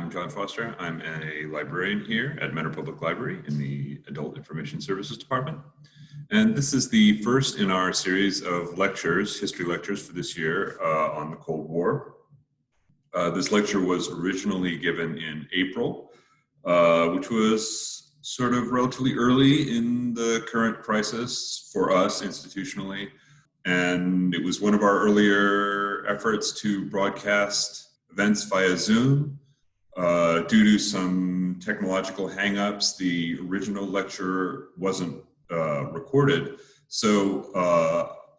I'm John Foster. I'm a librarian here at Mentor Public Library in the Adult Information Services Department. And this is the first in our series of lectures, history lectures for this year on the Cold War. This lecture was originally given in April, which was sort of relatively early in the current crisis for us institutionally. And it was one of our earlier efforts to broadcast events via Zoom. Due to some technological hangups, the original lecture wasn't recorded. So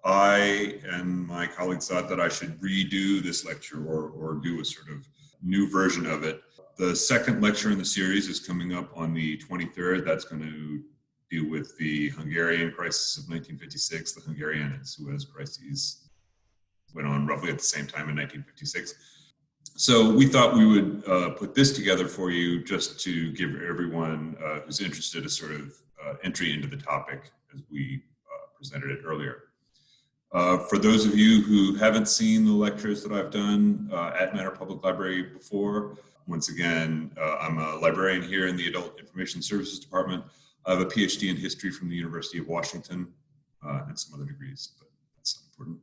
I and my colleagues thought that I should redo this lecture or do a sort of new version of it. The second lecture in the series is coming up on the 23rd. That's going to deal with the Hungarian crisis of 1956. The Hungarian and Suez crises went on roughly at the same time in 1956. So we thought we would put this together for you just to give everyone who's interested a sort of entry into the topic as we presented it earlier. For those of you who haven't seen the lectures that I've done at Mentor Public Library before, once again, I'm a librarian here in the Adult Information Services Department. I have a PhD in history from the University of Washington and some other degrees, but that's not important.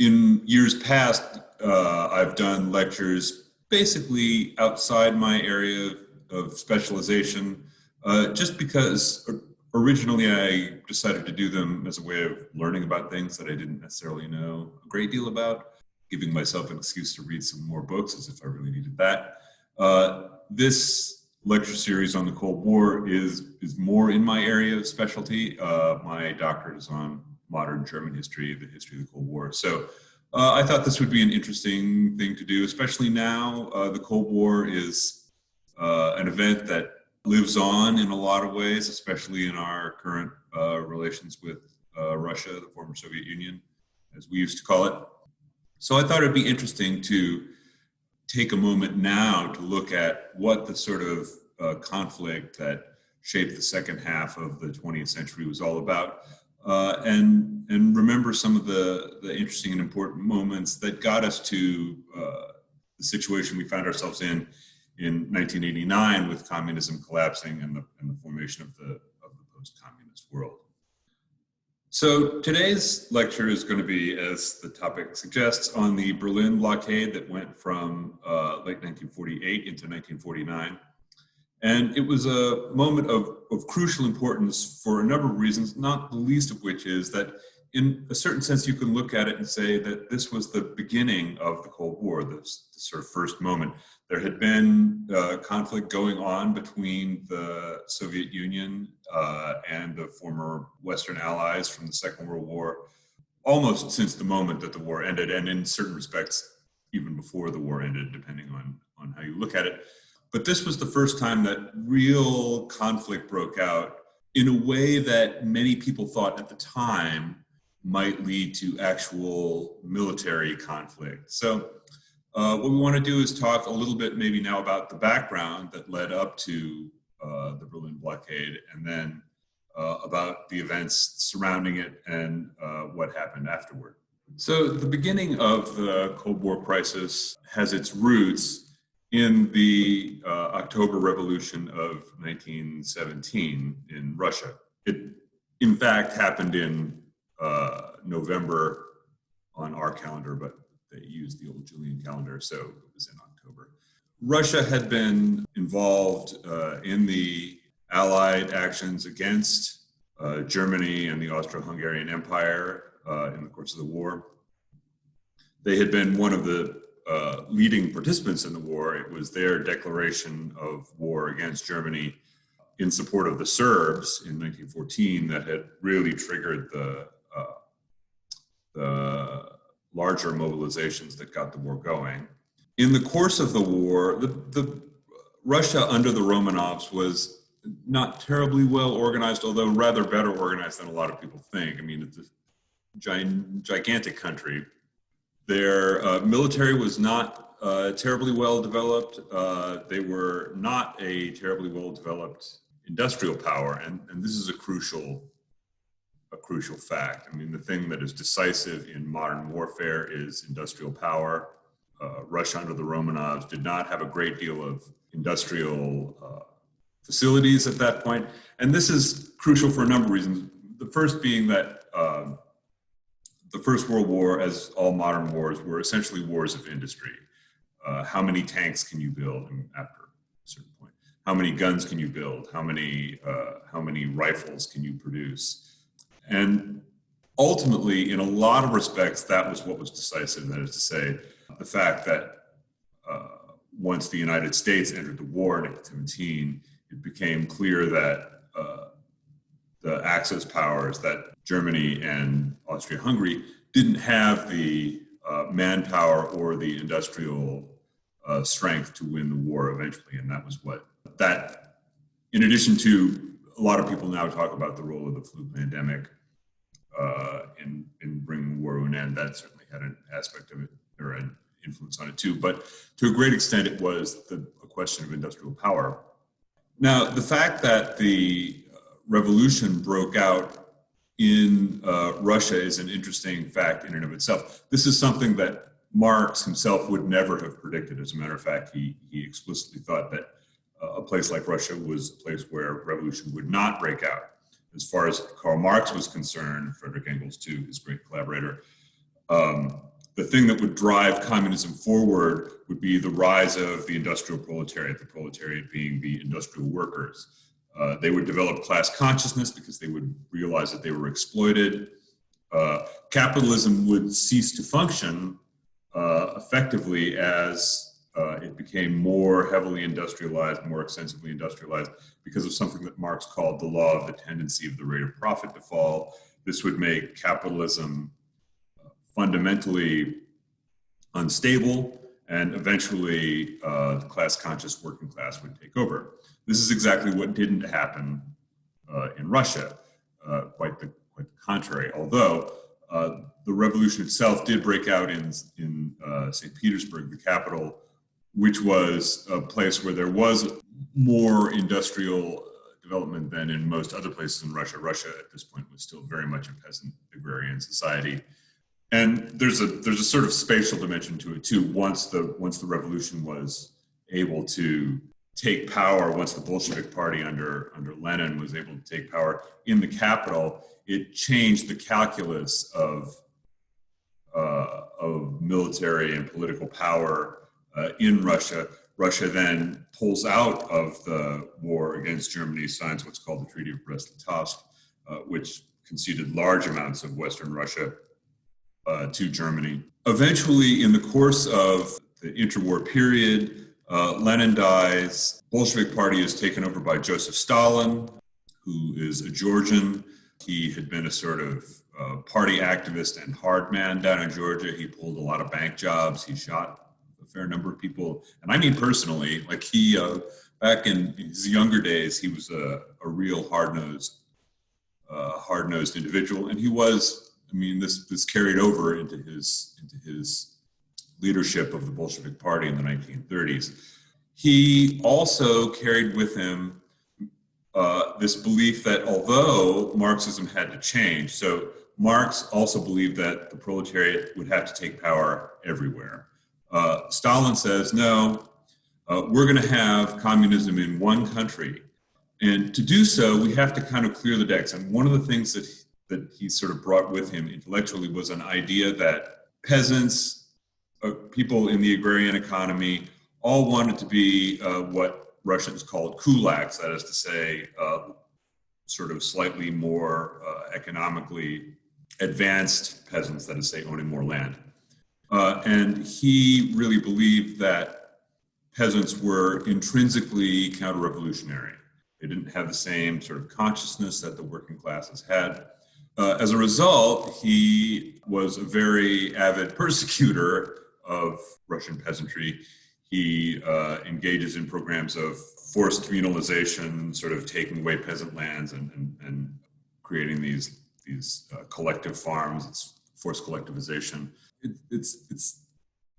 In years past, I've done lectures basically outside my area of specialization, just because originally I decided to do them as a way of learning about things that I didn't necessarily know a great deal about, giving myself an excuse to read some more books as if I really needed that. This lecture series on the Cold War is more in my area of specialty. My doctorate is on modern German history, the history of the Cold War. So I thought this would be an interesting thing to do, especially now. The Cold War is an event that lives on in a lot of ways, especially in our current relations with Russia, the former Soviet Union, as we used to call it. So I thought it'd be interesting to take a moment now to look at what the sort of conflict that shaped the second half of the 20th century was all about. And remember some of the interesting and important moments that got us to the situation we found ourselves in 1989 with communism collapsing and the formation of the post-communist world. So today's lecture is going to be, as the topic suggests, on the Berlin blockade that went from late 1948 into 1949. And it was a moment of crucial importance for a number of reasons, not the least of which is that in a certain sense you can look at it and say that this was the beginning of the Cold War, this sort of first moment. There had been conflict going on between the Soviet Union and the former Western allies from the Second World War, almost since the moment that the war ended, and in certain respects, even before the war ended, depending on how you look at it. But this was the first time that real conflict broke out in a way that many people thought at the time might lead to actual military conflict. So what we want to do is talk a little bit maybe now about the background that led up to the Berlin blockade, and then about the events surrounding it and what happened afterward. So the beginning of the Cold War crisis has its roots in the October Revolution of 1917 in Russia. It, in fact, happened in November on our calendar, but they used the old Julian calendar, so it was in October. Russia had been involved in the Allied actions against Germany and the Austro-Hungarian Empire in the course of the war. They had been one of the leading participants in the war. It was their declaration of war against Germany in support of the Serbs in 1914 that had really triggered the larger mobilizations that got the war going. In the course of the war, the Russia under the Romanovs was not terribly well organized, although rather better organized than a lot of people think. I mean, it's a gigantic country. Their military was not terribly well developed. They were not a terribly well developed industrial power, and this is a crucial fact. I mean, the thing that is decisive in modern warfare is industrial power. Russia under the Romanovs did not have a great deal of industrial facilities at that point. And this is crucial for a number of reasons. The first being that the First World War, as all modern wars, were essentially wars of industry. How many tanks can you build after a certain point? How many guns can you build? How many rifles can you produce? And ultimately, in a lot of respects, that was what was decisive. That is to say, the fact that once the United States entered the war in 1917, it became clear that the Axis powers, that Germany and Austria-Hungary, didn't have the manpower or the industrial strength to win the war eventually. And that was that, in addition to a lot of people now talk about the role of the flu pandemic in bringing the war to an end, that certainly had an aspect of it, or an influence on it too. But to a great extent, it was a question of industrial power. Now, the fact that the revolution broke out in Russia is an interesting fact in and of itself. This is something that Marx himself would never have predicted. As a matter of fact, he explicitly thought that a place like Russia was a place where revolution would not break out. As far as Karl Marx was concerned, Frederick Engels too, his great collaborator, the thing that would drive communism forward would be the rise of the industrial proletariat, the proletariat being the industrial workers. They would develop class consciousness because they would realize that they were exploited. Capitalism would cease to function effectively as it became more heavily industrialized, more extensively industrialized, because of something that Marx called the law of the tendency of the rate of profit to fall. This would make capitalism fundamentally unstable, and eventually the class-conscious working class would take over. This is exactly what didn't happen in Russia, quite the contrary, although the revolution itself did break out in St. Petersburg, the capital, which was a place where there was more industrial development than in most other places in Russia. Russia at this point was still very much a peasant agrarian society. And there's a sort of spatial dimension to it too. Once the revolution was able to take power, once the Bolshevik Party under Lenin was able to take power in the capital, it changed the calculus of military and political power in Russia. Russia then pulls out of the war against Germany, signs what's called the Treaty of Brest-Litovsk, which conceded large amounts of Western Russia to Germany. Eventually, in the course of the interwar period, Lenin dies. Bolshevik Party is taken over by Joseph Stalin, who is a Georgian. He had been a sort of party activist and hard man down in Georgia. He pulled a lot of bank jobs. He shot a fair number of people. And I mean personally, like he, back in his younger days, he was a real hard-nosed individual. And he was, I mean, this carried over into his leadership of the Bolshevik Party in the 1930s. He also carried with him this belief that although Marxism had to change, so Marx also believed that the proletariat would have to take power everywhere. Stalin says, no, we're going to have communism in one country. And to do so, we have to kind of clear the decks. And one of the things that he sort of brought with him intellectually was an idea that peasants, people in the agrarian economy, all wanted to be what Russians called kulaks, that is to say, sort of slightly more economically advanced peasants, that is to say, owning more land. And he really believed that peasants were intrinsically counter-revolutionary. They didn't have the same sort of consciousness that the working classes had. As a result, he was a very avid persecutor of Russian peasantry. He engages in programs of forced communalization, sort of taking away peasant lands and creating these collective farms. It's forced collectivization. It's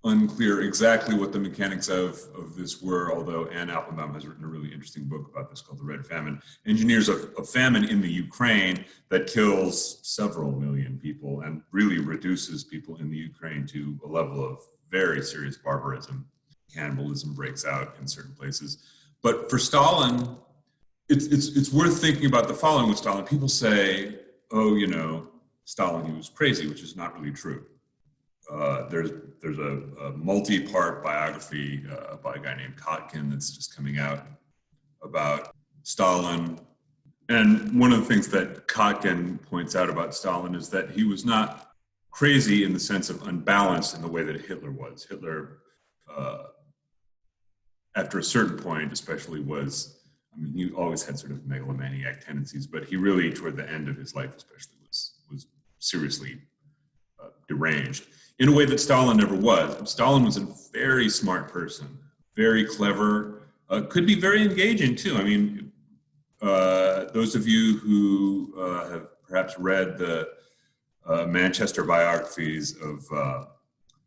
unclear exactly what the mechanics of this were, although Anne Applebaum has written a really interesting book about this called The Red Famine. Engineers of famine in the Ukraine that kills several million people and really reduces people in the Ukraine to a level of very serious barbarism. cannibalism breaks out in certain places. But for Stalin, it's worth thinking about the following with Stalin. People say, oh, Stalin, he was crazy, which is not really true. There's a multi-part biography by a guy named Kotkin that's just coming out about Stalin. And one of the things that Kotkin points out about Stalin is that he was not crazy in the sense of unbalanced in the way that Hitler was. Hitler, after a certain point especially, he always had sort of megalomaniac tendencies, but he really, toward the end of his life especially, was seriously deranged in a way that Stalin never was. Stalin was a very smart person, very clever, could be very engaging too. I mean, those of you who have perhaps read the Manchester biographies of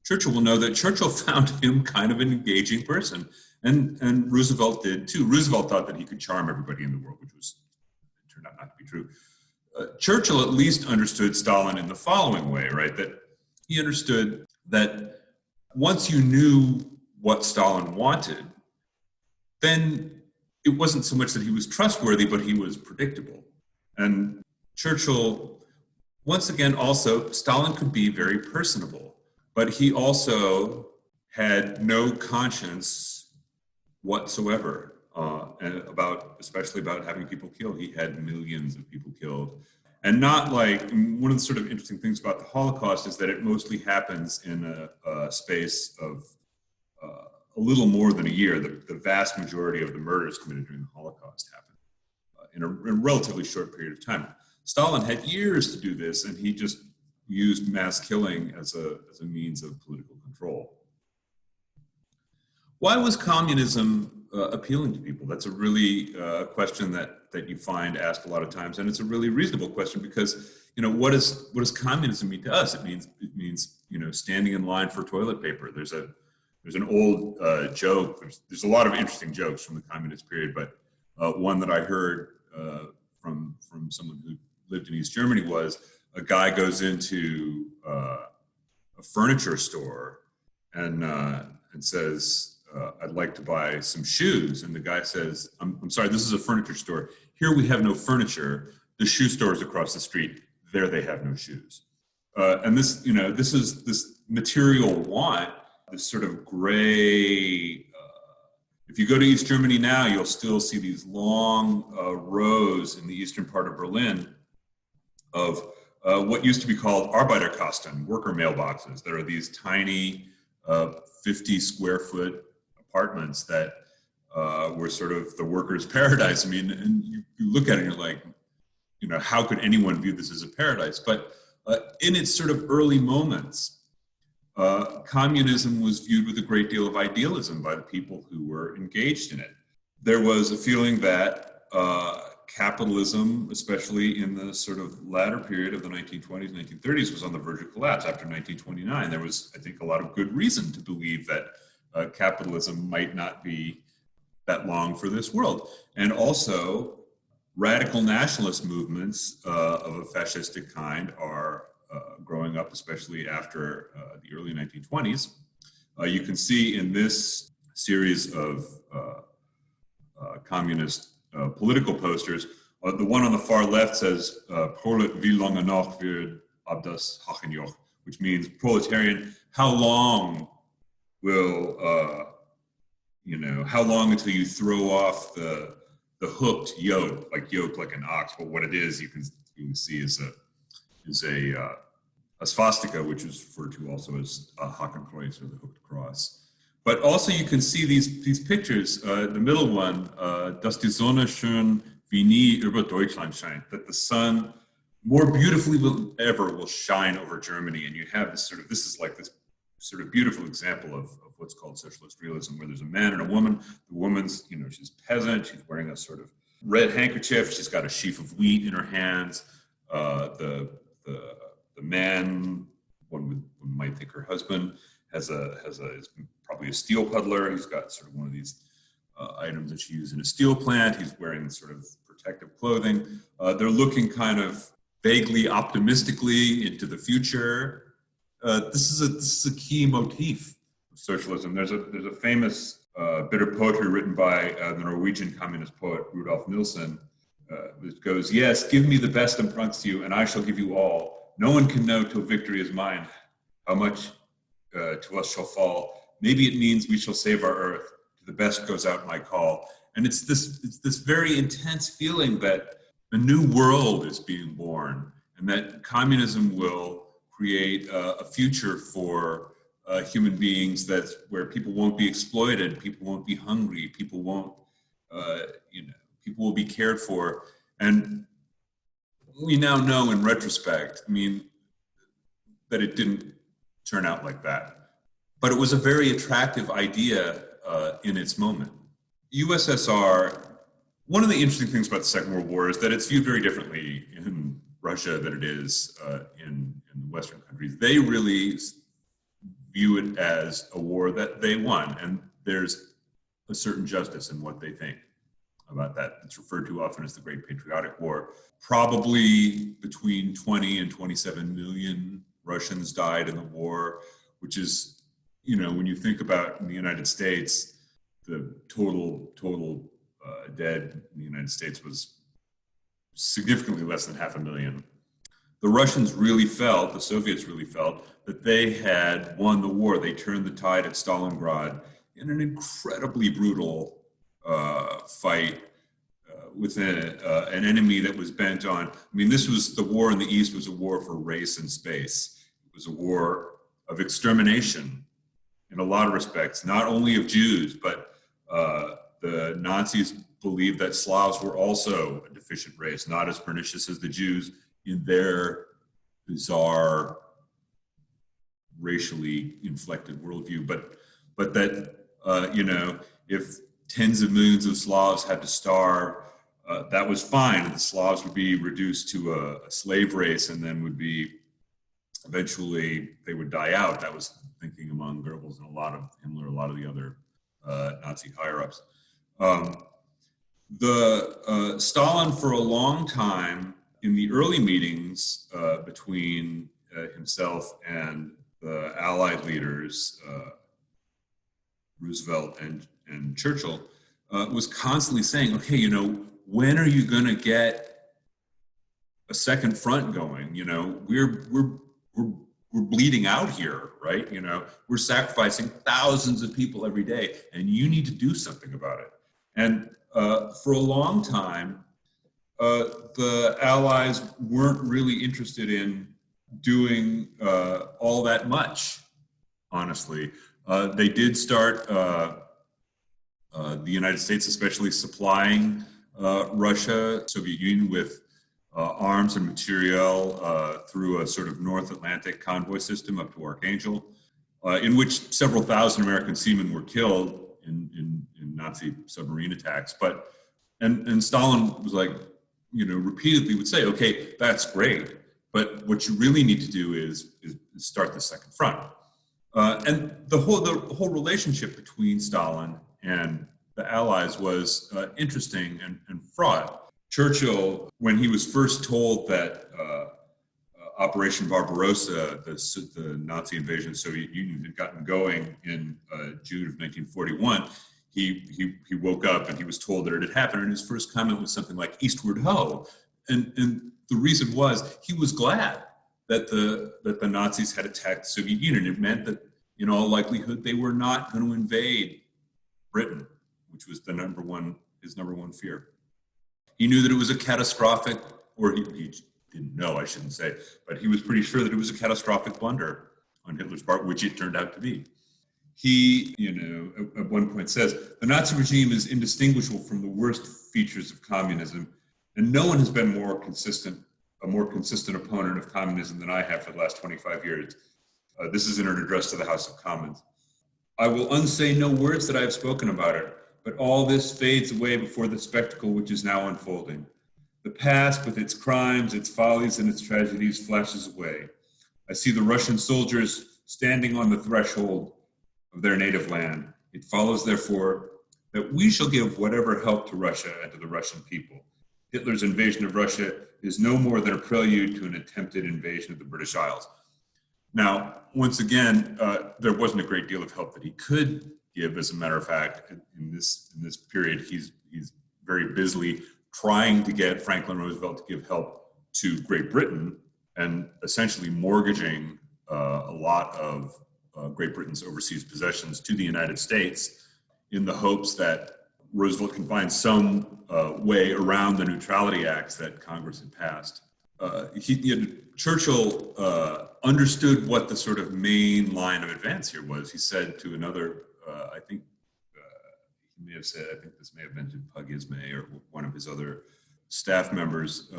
Churchill will know that Churchill found him kind of an engaging person, and Roosevelt did too. Roosevelt thought that he could charm everybody in the world, which turned out not to be true. Churchill at least understood Stalin in the following way, right? That he understood that once you knew what Stalin wanted, then it wasn't so much that he was trustworthy, but he was predictable. And Churchill, once again, also, Stalin could be very personable, but he also had no conscience whatsoever especially about having people killed. He had millions of people killed. And not like, one of the sort of interesting things about the Holocaust is that it mostly happens in a space of a little more than a year. The vast majority of the murders committed during the Holocaust happened in a relatively short period of time. Stalin had years to do this, and he just used mass killing as a means of political control. Why was communism appealing to people? That's a really question that you find asked a lot of times, and it's a really reasonable question because what does communism mean to us? It means standing in line for toilet paper. There's an old joke. There's a lot of interesting jokes from the communist period, but one that I heard from someone who lived in East Germany was a guy goes into a furniture store and says, I'd like to buy some shoes. And the guy says, I'm sorry, this is a furniture store. Here we have no furniture. The shoe store is across the street. There they have no shoes. And this is this material want, this sort of gray, if you go to East Germany now, you'll still see these long rows in the eastern part of Berlin of what used to be called Arbeiterkasten, worker mailboxes. There are these tiny 50 square foot apartments that were sort of the workers' paradise. I mean, and you look at it and you're like, how could anyone view this as a paradise? But in its sort of early moments, communism was viewed with a great deal of idealism by the people who were engaged in it. There was a feeling that capitalism, especially in the sort of latter period of the 1920s, 1930s, was on the verge of collapse. After 1929, there was, I think, a lot of good reason to believe that capitalism might not be that long for this world. And also, radical nationalist movements of a fascistic kind are growing up, especially after the early 1920s. You can see in this series of communist political posters, the one on the far left says, Prolet, wie lange noch wird ab das Hachenjoch, which means proletarian, how long will, how long until you throw off the hooked yoke like an ox, but what it is, you can see is a swastika, which is referred to also as a Hakenkreuz, or the hooked cross. But also you can see these pictures, the middle one, dass die Sonne schön wie nie über Deutschland scheint, that the sun more beautifully than ever will shine over Germany. And you have this sort of beautiful example of what's called socialist realism, where there's a man and a woman. The woman's, she's peasant, she's wearing a sort of red handkerchief, she's got a sheaf of wheat in her hands. The man, one might think her husband, is probably a steel puddler. He's got sort of one of these items that you use in a steel plant. He's wearing sort of protective clothing. They're looking kind of vaguely optimistically into the future. This is a key motif of socialism. There's a famous bit of poetry written by the Norwegian communist poet Rudolf Nilsen, which goes, "Yes, give me the best amongst you, and I shall give you all. No one can know till victory is mine how much to us shall fall. Maybe it means we shall save our earth. To the best goes out my call." And it's this very intense feeling that a new world is being born, and that communism will create a future for human beings where people won't be exploited, people won't be hungry, people won't, people will be cared for. And we now know in retrospect, that it didn't turn out like that. But it was a very attractive idea in its moment. USSR, one of the interesting things about the Second World War is that it's viewed very differently in Russia than it is in Western countries. They really view it as a war that they won, and there's a certain justice in what they think about that. It's referred to often as the Great Patriotic War. Probably between 20 and 27 million Russians died in the war, which is, when you think about in the United States, the total dead in the United States was significantly less than 500,000. The Russians really felt, the Soviets really felt, that they had won the war. They turned the tide at Stalingrad in an incredibly brutal fight with an enemy that was bent on, this was the war in the East was a war for race and space. It was a war of extermination in a lot of respects, not only of Jews, but the Nazis believed that Slavs were also a deficient race, not as pernicious as the Jews in their bizarre, racially inflected worldview, but that if tens of millions of Slavs had to starve, that was fine. The Slavs would be reduced to a slave race, and then eventually they would die out. That was thinking among Goebbels and a lot of Himmler, a lot of the other Nazi higher-ups. Stalin, for a long time, in the early meetings between himself and the Allied leaders, Roosevelt and Churchill, was constantly saying, okay, when are you going to get a second front going? We're bleeding out here, right? We're sacrificing thousands of people every day, and you need to do something about it. And for a long time, the Allies weren't really interested in doing all that much, honestly. They did start, the United States especially, supplying Russia, Soviet Union, with arms and material through a sort of North Atlantic convoy system up to Archangel, in which several thousand American seamen were killed in Nazi submarine attacks. And Stalin was like, repeatedly would say, okay, that's great, but what you really need to do is start the second front. And the whole relationship between Stalin and the Allies was interesting and fraught. Churchill, when he was first told that Operation Barbarossa, the Nazi invasion of the Soviet Union, had gotten going in June of 1941, he woke up and he was told that it had happened, and his first comment was something like, "Eastward ho!" And the reason was he was glad that the Nazis had attacked the Soviet Union. It meant that, in all likelihood, they were not going to invade Britain, which was his number one fear. He knew that it was a catastrophic, or he didn't know, I shouldn't say, but he was pretty sure that it was a catastrophic blunder on Hitler's part, which it turned out to be. He, at one point says, the Nazi regime is indistinguishable from the worst features of communism, and no one has been a more consistent opponent of communism than I have for the last 25 years. This is in an address to the House of Commons. I will unsay no words that I have spoken about it, but all this fades away before the spectacle which is now unfolding. The past, with its crimes, its follies, and its tragedies, flashes away. I see the Russian soldiers standing on the threshold of their native land. It follows, therefore, that we shall give whatever help to Russia and to the Russian people. Hitler's invasion of Russia is no more than a prelude to an attempted invasion of the British Isles. Now, once again, there wasn't a great deal of help that he could give. As a matter of fact, in this period, he's very busily trying to get Franklin Roosevelt to give help to Great Britain and essentially mortgaging a lot of Great Britain's overseas possessions to the United States in the hopes that Roosevelt can find some way around the Neutrality Acts that Congress had passed. Churchill understood what the sort of main line of advance here was. He said to another, I think he may have said, I think this may have been to Pug Ismay or one of his other staff members,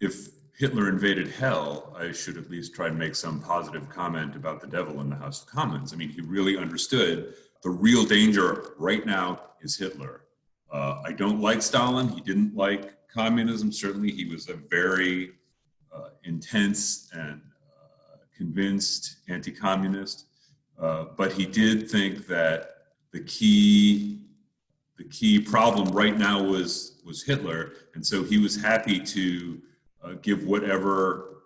if Hitler invaded hell, I should at least try and make some positive comment about the devil in the House of Commons. I mean, he really understood the real danger right now is Hitler. I don't like Stalin. He didn't like communism. Certainly, he was a very intense and convinced anti-communist. But he did think that the key problem right now was Hitler, and so he was happy to give whatever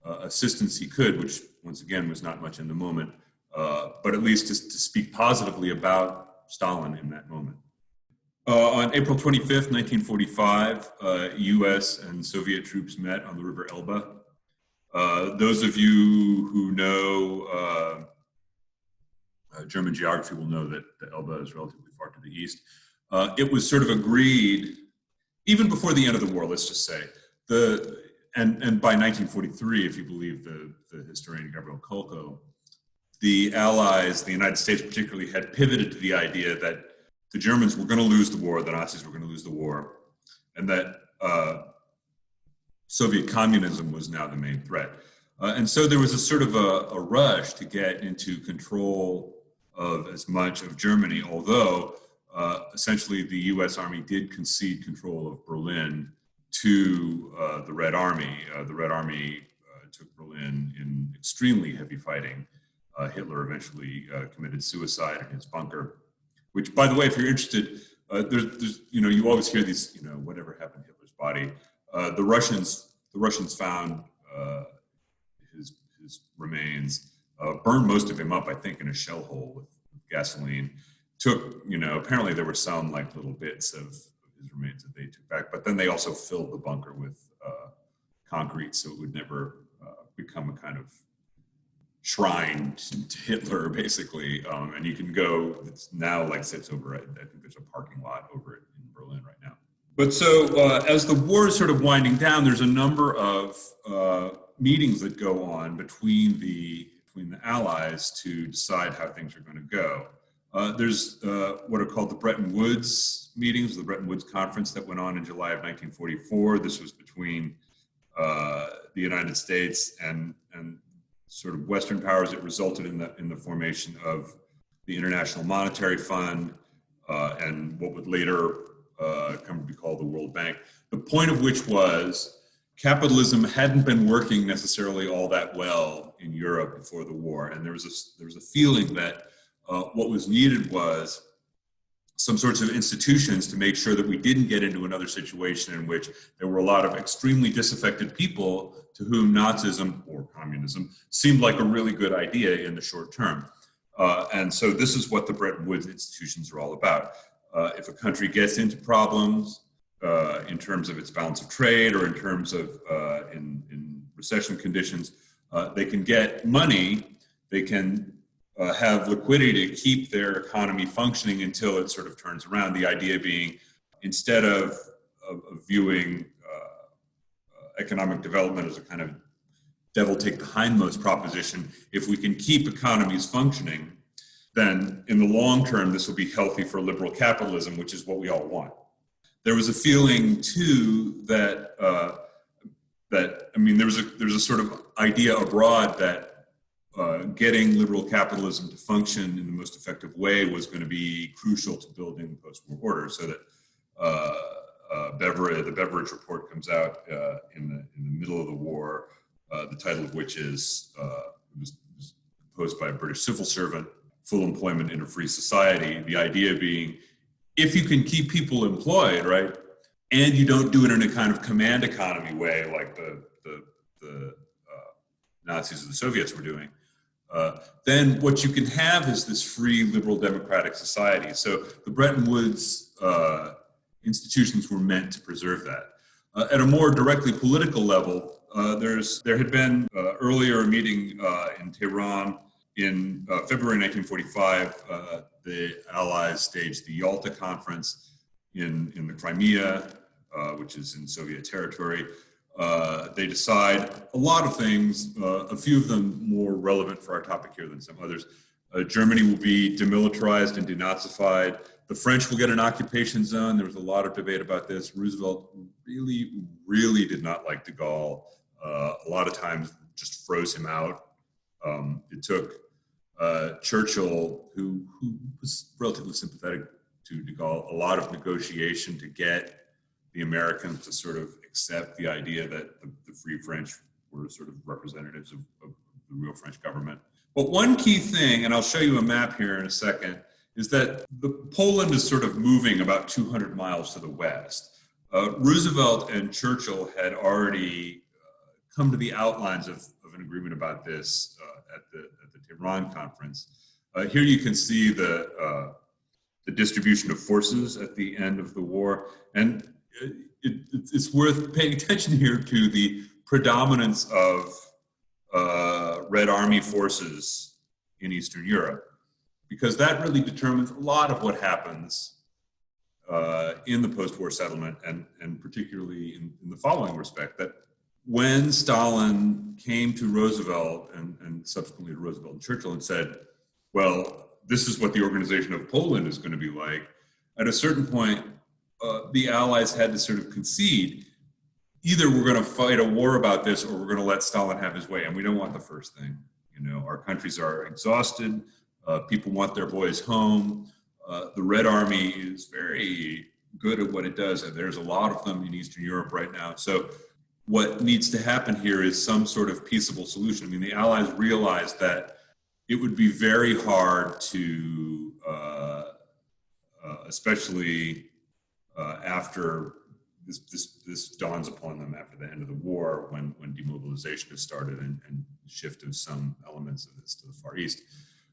assistance he could, which once again was not much in the moment, but at least to speak positively about Stalin in that moment. On April 25th, 1945, US and Soviet troops met on the River Elbe. Those of you who know German geography will know that the Elbe is relatively far to the east. It was sort of agreed, even before the end of the war, let's just say, and by 1943, if you believe the historian Gabriel Kolko, the Allies, the United States particularly, had pivoted to the idea that the Germans were going to lose the war, the Nazis were going to lose the war, and that Soviet communism was now the main threat. And so there was a sort of a rush to get into control of as much of Germany, although essentially the US Army did concede control of Berlin to the Red Army. The Red Army took Berlin in extremely heavy fighting. Hitler eventually committed suicide in his bunker, which, by the way, if you're interested, there's you always hear these, whatever happened to Hitler's body. The Russians found his remains, burned most of him up, I think, in a shell hole with gasoline. Took, apparently there were some like little bits of his remains that they took back, but then they also filled the bunker with concrete so it would never become a kind of shrine to Hitler, basically. And you can go, it's now like sits over it. I think there's a parking lot over it in Berlin right now. But so as the war is sort of winding down, there's a number of meetings that go on between the Allies to decide how things are going to go. There's what are called the Bretton Woods meetings, the Bretton Woods Conference that went on in July of 1944. This was between the United States and sort of Western powers. It resulted in the formation of the International Monetary Fund and what would later come to be called the World Bank. The point of which was capitalism hadn't been working necessarily all that well in Europe before the war, and there was a feeling that what was needed was some sorts of institutions to make sure that we didn't get into another situation in which there were a lot of extremely disaffected people to whom Nazism or communism seemed like a really good idea in the short term. And so this is what the Bretton Woods institutions are all about. If a country gets into problems in terms of its balance of trade or in terms of in recession conditions, they can get money, they can have liquidity to keep their economy functioning until it sort of turns around. The idea being, instead of viewing economic development as a kind of devil take the hindmost proposition, if we can keep economies functioning, then in the long term, this will be healthy for liberal capitalism, which is what we all want. There was a feeling too that there's a sort of idea abroad that getting liberal capitalism to function in the most effective way was going to be crucial to building the post-war order, so that the Beveridge report comes out in the middle of the war, the title of which was proposed by a British civil servant, Full Employment in a Free Society. The idea being, if you can keep people employed, right, and you don't do it in a kind of command economy way like the Nazis or the Soviets were doing, then what you can have is this free, liberal, democratic society. So the Bretton Woods institutions were meant to preserve that. At a more directly political level, there had been earlier a meeting in Tehran in February 1945. The Allies staged the Yalta Conference in the Crimea, which is in Soviet territory. They decide a lot of things, a few of them more relevant for our topic here than some others. Germany will be demilitarized and denazified. The French will get an occupation zone. There was a lot of debate about this. Roosevelt really did not like de Gaulle. A lot of times just froze him out. It took Churchill, who was relatively sympathetic to de Gaulle, a lot of negotiation to get the Americans to sort of accept the idea that the Free French were sort of representatives of the real French government. But one key thing, and I'll show you a map here in a second, is that Poland is sort of moving about 200 miles to the west. Roosevelt and Churchill had already come to the outlines of an agreement about this at the Tehran conference. Here you can see the distribution of forces at the end of the war, and it's worth paying attention here to the predominance of Red Army forces in Eastern Europe, because that really determines a lot of what happens in the post-war settlement, and particularly in the following respect, that when Stalin came to Roosevelt and subsequently to Roosevelt and Churchill and said, well, this is what the organization of Poland is going to be like, at a certain point, the Allies had to sort of concede, either we're going to fight a war about this or we're going to let Stalin have his way. And we don't want the first thing. You know, our countries are exhausted. People want their boys home. The Red Army is very good at what it does. And there's a lot of them in Eastern Europe right now. So what needs to happen here is some sort of peaceable solution. I mean, the Allies realized that it would be very hard to, especially after this dawns upon them after the end of the war, when demobilization has started and shift of some elements of this to the Far East,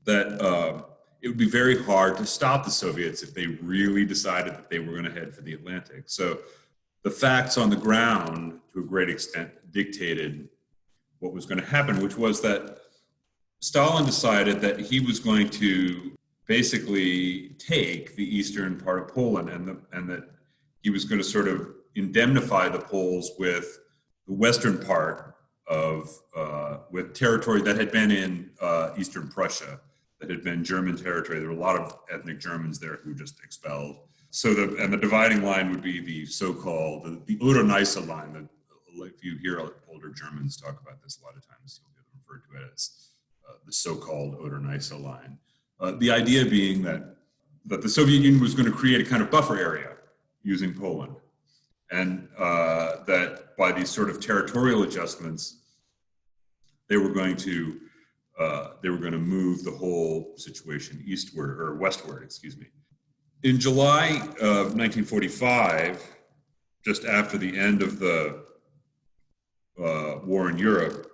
that it would be very hard to stop the Soviets if they really decided that they were going to head for the Atlantic. So the facts on the ground, to a great extent, dictated what was going to happen, which was that Stalin decided that he was going to basically take the eastern part of Poland, and that he was going to sort of indemnify the Poles with the western part of, with territory that had been in Eastern Prussia, that had been German territory. There were a lot of ethnic Germans there who were just expelled. So the dividing line would be the so-called, the Oder-Neisse line. That, if you hear older Germans talk about this, a lot of times you'll get referred to it as the so-called Oder-Neisse line. The idea being that the Soviet Union was going to create a kind of buffer area using Poland, and that by these sort of territorial adjustments, they were going to move the whole situation eastward, or westward, excuse me. In July of 1945, just after the end of the war in Europe,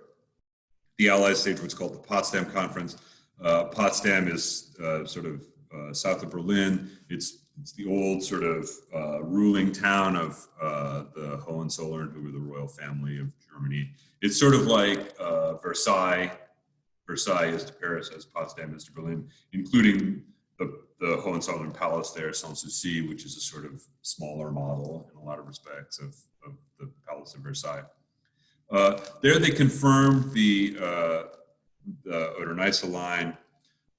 the Allies staged what's called the Potsdam Conference. Potsdam is sort of south of Berlin. It's the old sort of ruling town of the Hohenzollern, who were the royal family of Germany. It's sort of like Versailles. Versailles is to Paris as Potsdam is to Berlin, including the Hohenzollern Palace there, Sanssouci, which is a sort of smaller model in a lot of respects of the Palace of Versailles. There they confirmed the Oder-Neisse line.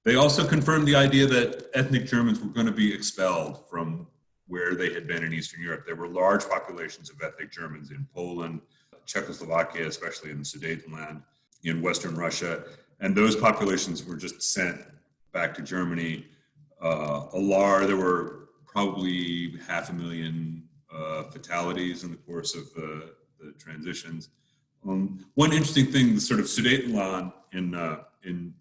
They also confirmed the idea that ethnic Germans were going to be expelled from where they had been in Eastern Europe. There were large populations of ethnic Germans in Poland, Czechoslovakia, especially in the Sudetenland, in Western Russia, and those populations were just sent back to Germany. There were probably 500,000 fatalities in the course of the transitions. One interesting thing, the sort of Sudetenland in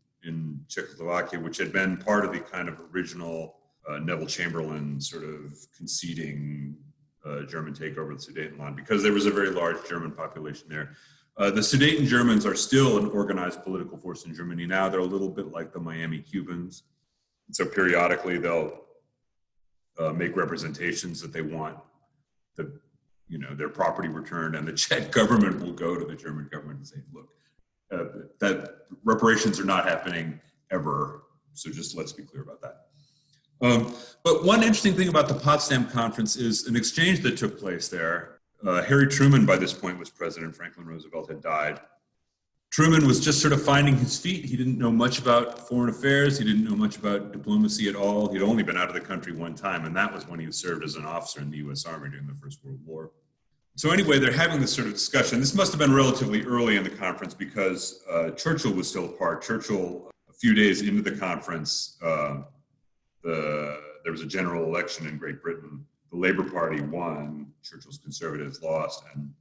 Czechoslovakia, which had been part of the kind of original Neville Chamberlain sort of conceding German takeover of the Sudetenland, because there was a very large German population there. The Sudeten Germans are still an organized political force in Germany now. They're a little bit like the Miami Cubans. So periodically they'll make representations that they want their property returned, and the Czech government will go to the German government and say, look, that reparations are not happening ever. So just let's be clear about that. But one interesting thing about the Potsdam Conference is an exchange that took place there. Harry Truman, by this point, was president. Franklin Roosevelt had died. Truman was just sort of finding his feet. He didn't know much about foreign affairs. He didn't know much about diplomacy at all. He'd only been out of the country one time, and that was when he served as an officer in the U.S. Army during the First World War. So anyway, they're having this sort of discussion. This must have been relatively early in the conference because Churchill was still a part. Churchill, a few days into the conference, there was a general election in Great Britain. The Labour Party won, Churchill's Conservatives lost, and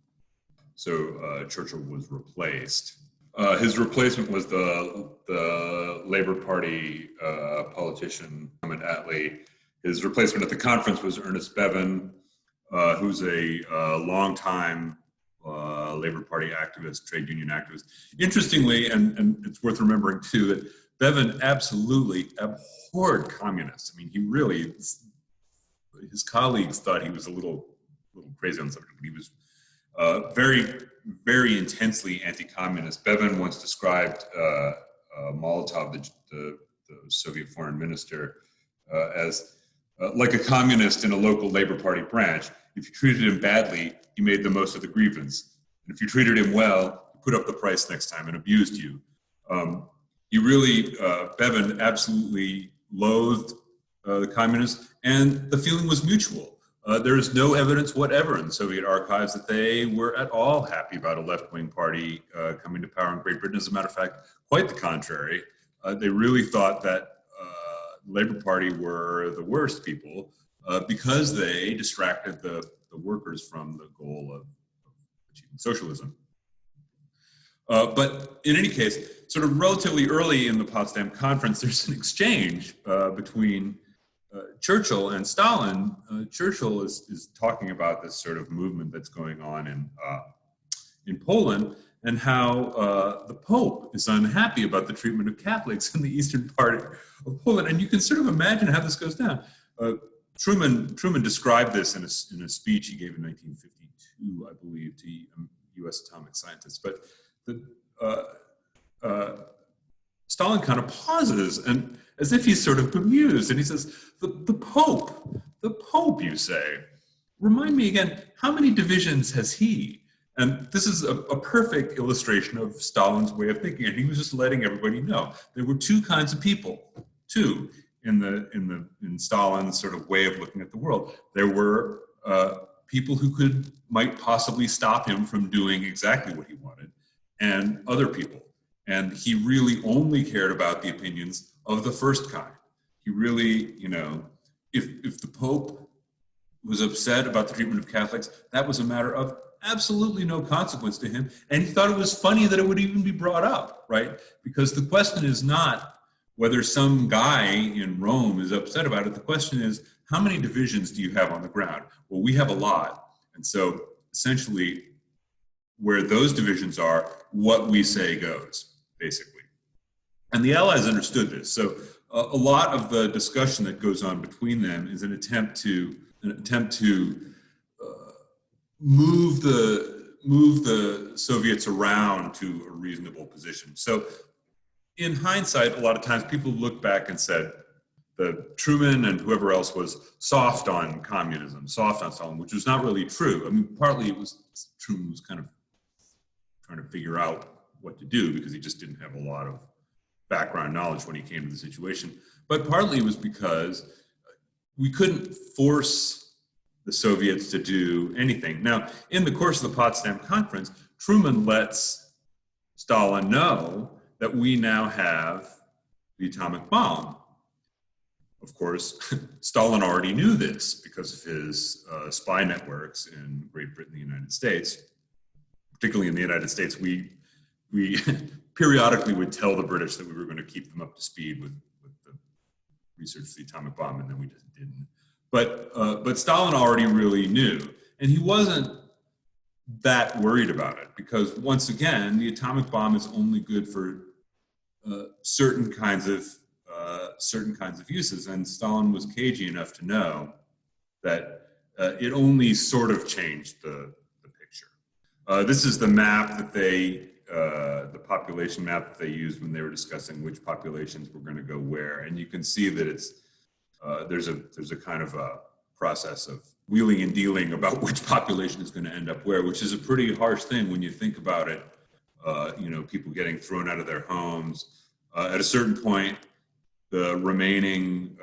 so Churchill was replaced. His replacement was the Labour Party politician, Clement Attlee. His replacement at the conference was Ernest Bevin, who's a longtime Labour Party activist, trade union activist. Interestingly, and it's worth remembering too, that Bevin absolutely abhorred communists. I mean, he really, his colleagues thought he was a little crazy on the subject, but he was very, very intensely anti-communist. Bevin once described Molotov, the Soviet foreign minister, as like a communist in a local Labour Party branch. If you treated him badly, he made the most of the grievance. And if you treated him well, he put up the price next time and abused you. He really, Bevin absolutely loathed the communists, and the feeling was mutual. There is no evidence whatever in the Soviet archives that they were at all happy about a left-wing party coming to power in Great Britain. As a matter of fact, quite the contrary. They really thought that the Labour Party were the worst people because they distracted the workers from the goal of achieving socialism. But in any case, sort of relatively early in the Potsdam Conference, there's an exchange between Churchill and Stalin. Churchill is talking about this sort of movement that's going on in Poland, and how the Pope is unhappy about the treatment of Catholics in the eastern part of Poland. And you can sort of imagine how this goes down. Truman described this in a speech he gave in 1952, I believe, to U.S. atomic scientists. But Stalin kind of pauses, and as if he's sort of bemused, and he says, the Pope, you say? Remind me again, how many divisions has he? And this is a perfect illustration of Stalin's way of thinking, and he was just letting everybody know there were two kinds of people, in Stalin's sort of way of looking at the world. There were people who might possibly stop him from doing exactly what he wanted, and other people. And he really only cared about the opinions of the first kind. He really, if the Pope was upset about the treatment of Catholics, that was a matter of absolutely no consequence to him. And he thought it was funny that it would even be brought up, right? Because the question is not whether some guy in Rome is upset about it. The question is, how many divisions do you have on the ground? Well, we have a lot. And so essentially, where those divisions are, what we say goes, basically. And the Allies understood this. So a lot of the discussion that goes on between them is an attempt to move the Soviets around to a reasonable position. So in hindsight, a lot of times people look back and said that Truman and whoever else was soft on communism, soft on Stalin, which was not really true. I mean, partly it was Truman was kind of trying to figure out what to do because he just didn't have a lot of background knowledge when he came to the situation. But partly it was because we couldn't force the Soviets to do anything. Now, in the course of the Potsdam Conference, Truman lets Stalin know that we now have the atomic bomb. Of course, Stalin already knew this because of his spy networks in Great Britain and the United States. Particularly in the United States, we periodically would tell the British that we were going to keep them up to speed with the research of the atomic bomb, and then we just didn't. But Stalin already really knew, and he wasn't that worried about it, because once again, the atomic bomb is only good for certain kinds of uses, and Stalin was cagey enough to know that it only sort of changed the picture. This is the map that the population map that they used when they were discussing which populations were going to go where, and you can see that it's there's a kind of a process of wheeling and dealing about which population is going to end up where, which is a pretty harsh thing when you think about it. People getting thrown out of their homes. At a certain point, the remaining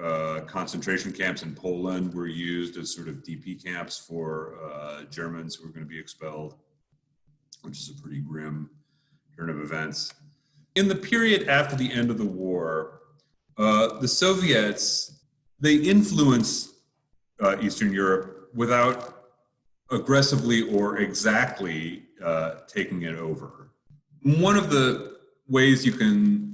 concentration camps in Poland were used as sort of DP camps for Germans who were going to be expelled, which is a pretty grim turn of events. In the period after the end of the war, the Soviets, they influenced Eastern Europe without aggressively or exactly taking it over. One of the ways you can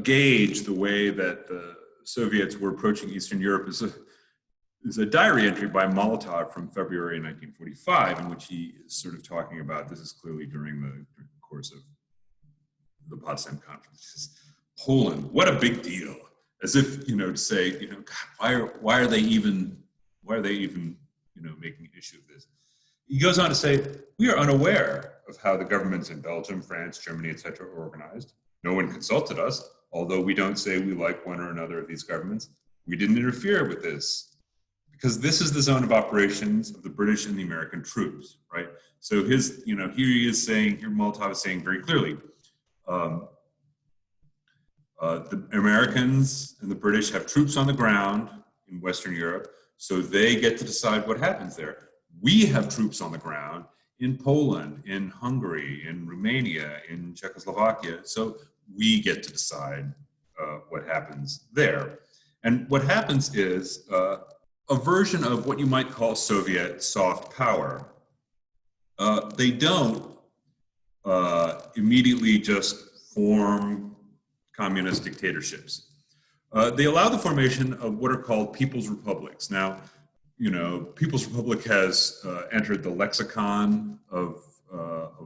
gauge the way that the Soviets were approaching Eastern Europe is a diary entry by Molotov from February 1945, in which he is sort of talking about, this is clearly during the course of the Potsdam Conference. He says, Poland, what a big deal. As if, to say, God, why are they even making issue of this? He goes on to say, we are unaware of how the governments in Belgium, France, Germany, etc. are organized. No one consulted us, although we don't say we like one or another of these governments. We didn't interfere with this because this is the zone of operations of the British and the American troops, right? So here he is saying, here Molotov is saying very clearly, the Americans and the British have troops on the ground in Western Europe, so they get to decide what happens there. We have troops on the ground in Poland, in Hungary, in Romania, in Czechoslovakia, so we get to decide what happens there. And what happens is a version of what you might call Soviet soft power. They don't immediately just form communist dictatorships. They allow the formation of what are called People's Republics. Now, People's Republic has entered the lexicon of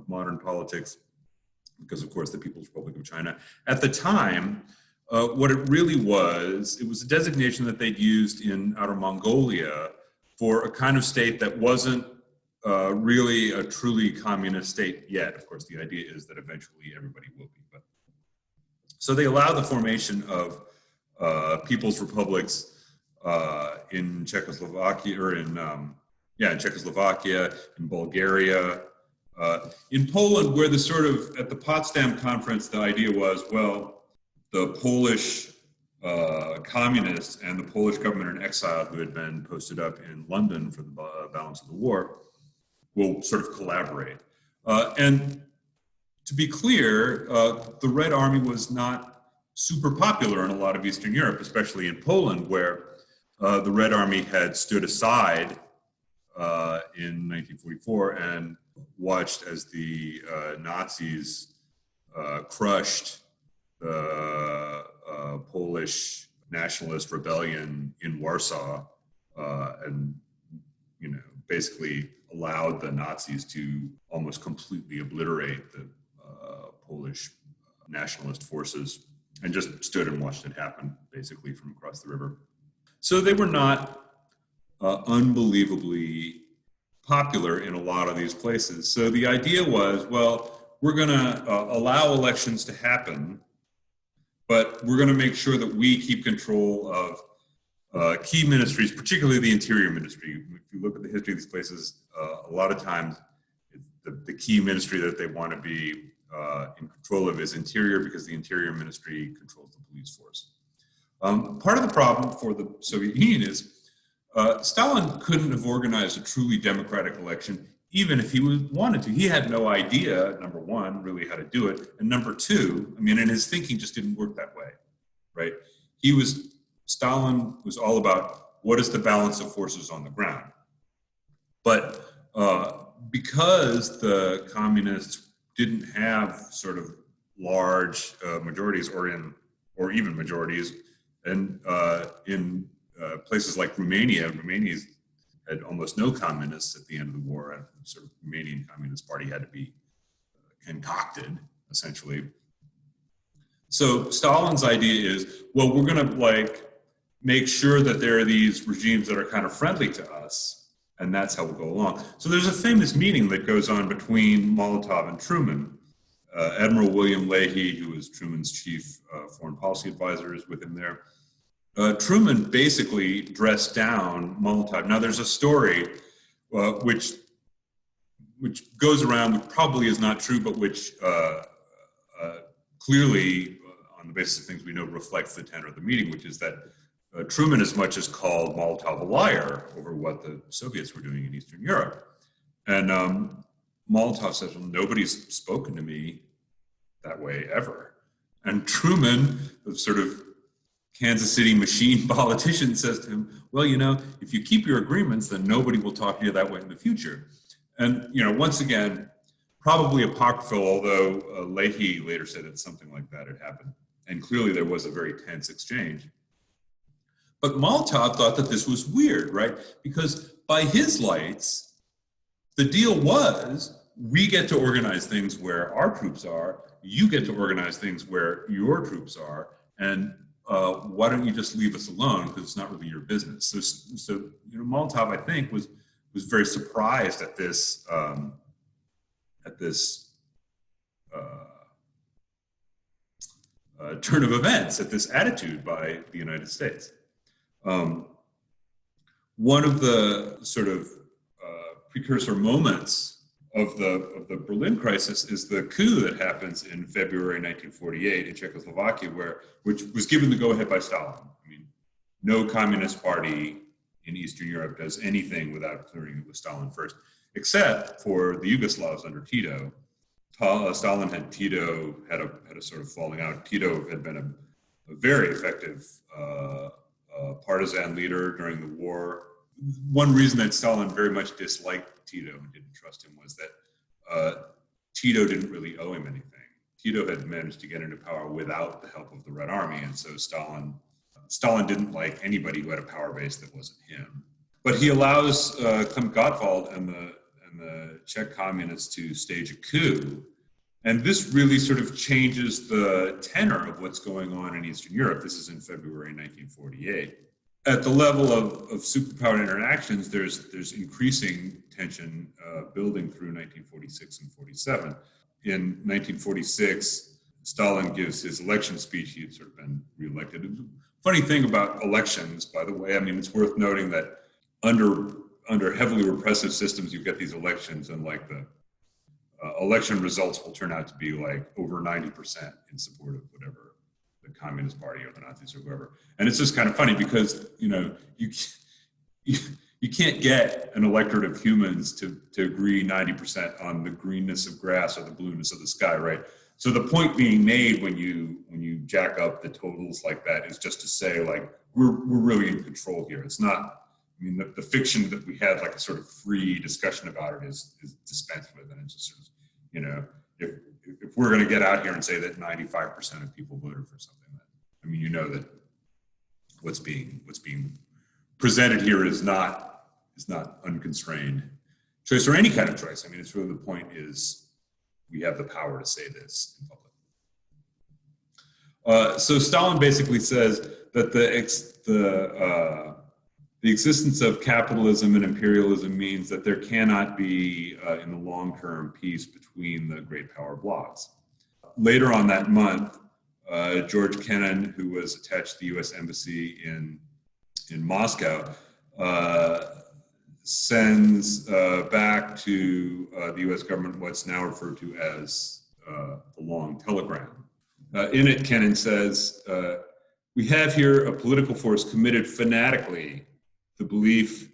modern politics because, of course, the People's Republic of China. At the time, what it really was, it was a designation that they'd used in Outer Mongolia for a kind of state that wasn't really a truly communist state yet. Of course, the idea is that eventually everybody will be. But so they allow the formation of People's Republics in Czechoslovakia, or in Czechoslovakia, in Bulgaria, in Poland, where at the Potsdam Conference, the idea was, well, the Polish communists and the Polish government in exile who had been posted up in London for the balance of the war will sort of collaborate. And to be clear, the Red Army was not super popular in a lot of Eastern Europe, especially in Poland, where the Red Army had stood aside in 1944 and watched as the Nazis crushed the Polish nationalist rebellion in Warsaw, and basically allowed the Nazis to almost completely obliterate the Polish nationalist forces, and just stood and watched it happen, basically from across the river. So they were not unbelievably popular in a lot of these places. So the idea was, well, we're going to allow elections to happen, but we're going to make sure that we keep control of key ministries, particularly the Interior Ministry. If you look at the history of these places, a lot of times the key ministry that they want to be in control of is Interior, because the Interior Ministry controls the police force. Part of the problem for the Soviet Union is Stalin couldn't have organized a truly democratic election, even if he wanted to. He had no idea, number one, really how to do it, and number two, and his thinking just didn't work that way, right? Stalin was all about what is the balance of forces on the ground. But because the communists didn't have sort of large majorities or even majorities, and in places like Romania had almost no communists at the end of the war, and the sort of Romanian Communist Party had to be concocted, essentially. So Stalin's idea is, well, we're going to make sure that there are these regimes that are kind of friendly to us, and that's how we'll go along. So there's a famous meeting that goes on between Molotov and Truman. Admiral William Leahy, who was Truman's chief foreign policy advisor, is with him there. Truman basically dressed down Molotov. Now there's a story which goes around, which probably is not true, but which clearly, on the basis of things we know, reflects the tenor of the meeting, which is that Truman as much as called Molotov a liar over what the Soviets were doing in Eastern Europe. And Molotov says, well, nobody's spoken to me that way ever. And Truman, the sort of Kansas City machine politician, says to him, well, you know, if you keep your agreements, then nobody will talk to you that way in the future. And, you know, once again, probably apocryphal, although Leahy later said that something like that had happened. And clearly there was a very tense exchange. But Molotov thought that this was weird, right? Because by his lights, the deal was, we get to organize things where our troops are, you get to organize things where your troops are, and why don't you just leave us alone, because it's not really your business. So you know, Molotov, I think, was very surprised at this turn of events, at this attitude by the United States. One of the sort of precursor moments of the Berlin crisis is the coup that happens in February 1948 in Czechoslovakia, which was given the go-ahead by Stalin. I mean, no communist party in Eastern Europe does anything without clearing it with Stalin first, except for the Yugoslavs under Tito. Stalin and Tito had a sort of falling out. Tito had been a very effective partisan leader during the war. One reason that Stalin very much disliked Tito and didn't trust him was that Tito didn't really owe him anything. Tito had managed to get into power without the help of the Red Army, and so Stalin didn't like anybody who had a power base that wasn't him. But he allows Klim Gottwald and the Czech communists to stage a coup. And this really sort of changes the tenor of what's going on in Eastern Europe. This is in February 1948. At the level of superpower interactions, there's increasing tension building through 1946 and 47. In 1946, Stalin gives his election speech. He had sort of been reelected. Funny thing about elections, by the way, I mean, it's worth noting that under heavily repressive systems, you get these elections, and like the election results will turn out to be like over 90% in support of whatever the Communist Party or the Nazis or whoever. And it's just kind of funny because, you know, you can't get an electorate of humans to agree 90% on the greenness of grass or the blueness of the sky, right? So the point being made when you jack up the totals like that is just to say, like, we're really in control here. It's not, I mean, the fiction that we had, like a sort of free discussion about it is dispensed with, and it's just sort of, you know, if we're going to get out here and say that 95% of people voted for something, I mean, you know that what's being presented here is not unconstrained choice or any kind of choice. I mean, it's really the point is we have the power to say this in public. So Stalin basically says that the existence of capitalism and imperialism means that there cannot be, in the long term, peace between the great power blocs. Later on that month, George Kennan, who was attached to the U.S. Embassy in Moscow, sends back to the U.S. government what's now referred to as the long telegram. In it, Kennan says, we have here a political force committed fanatically to the belief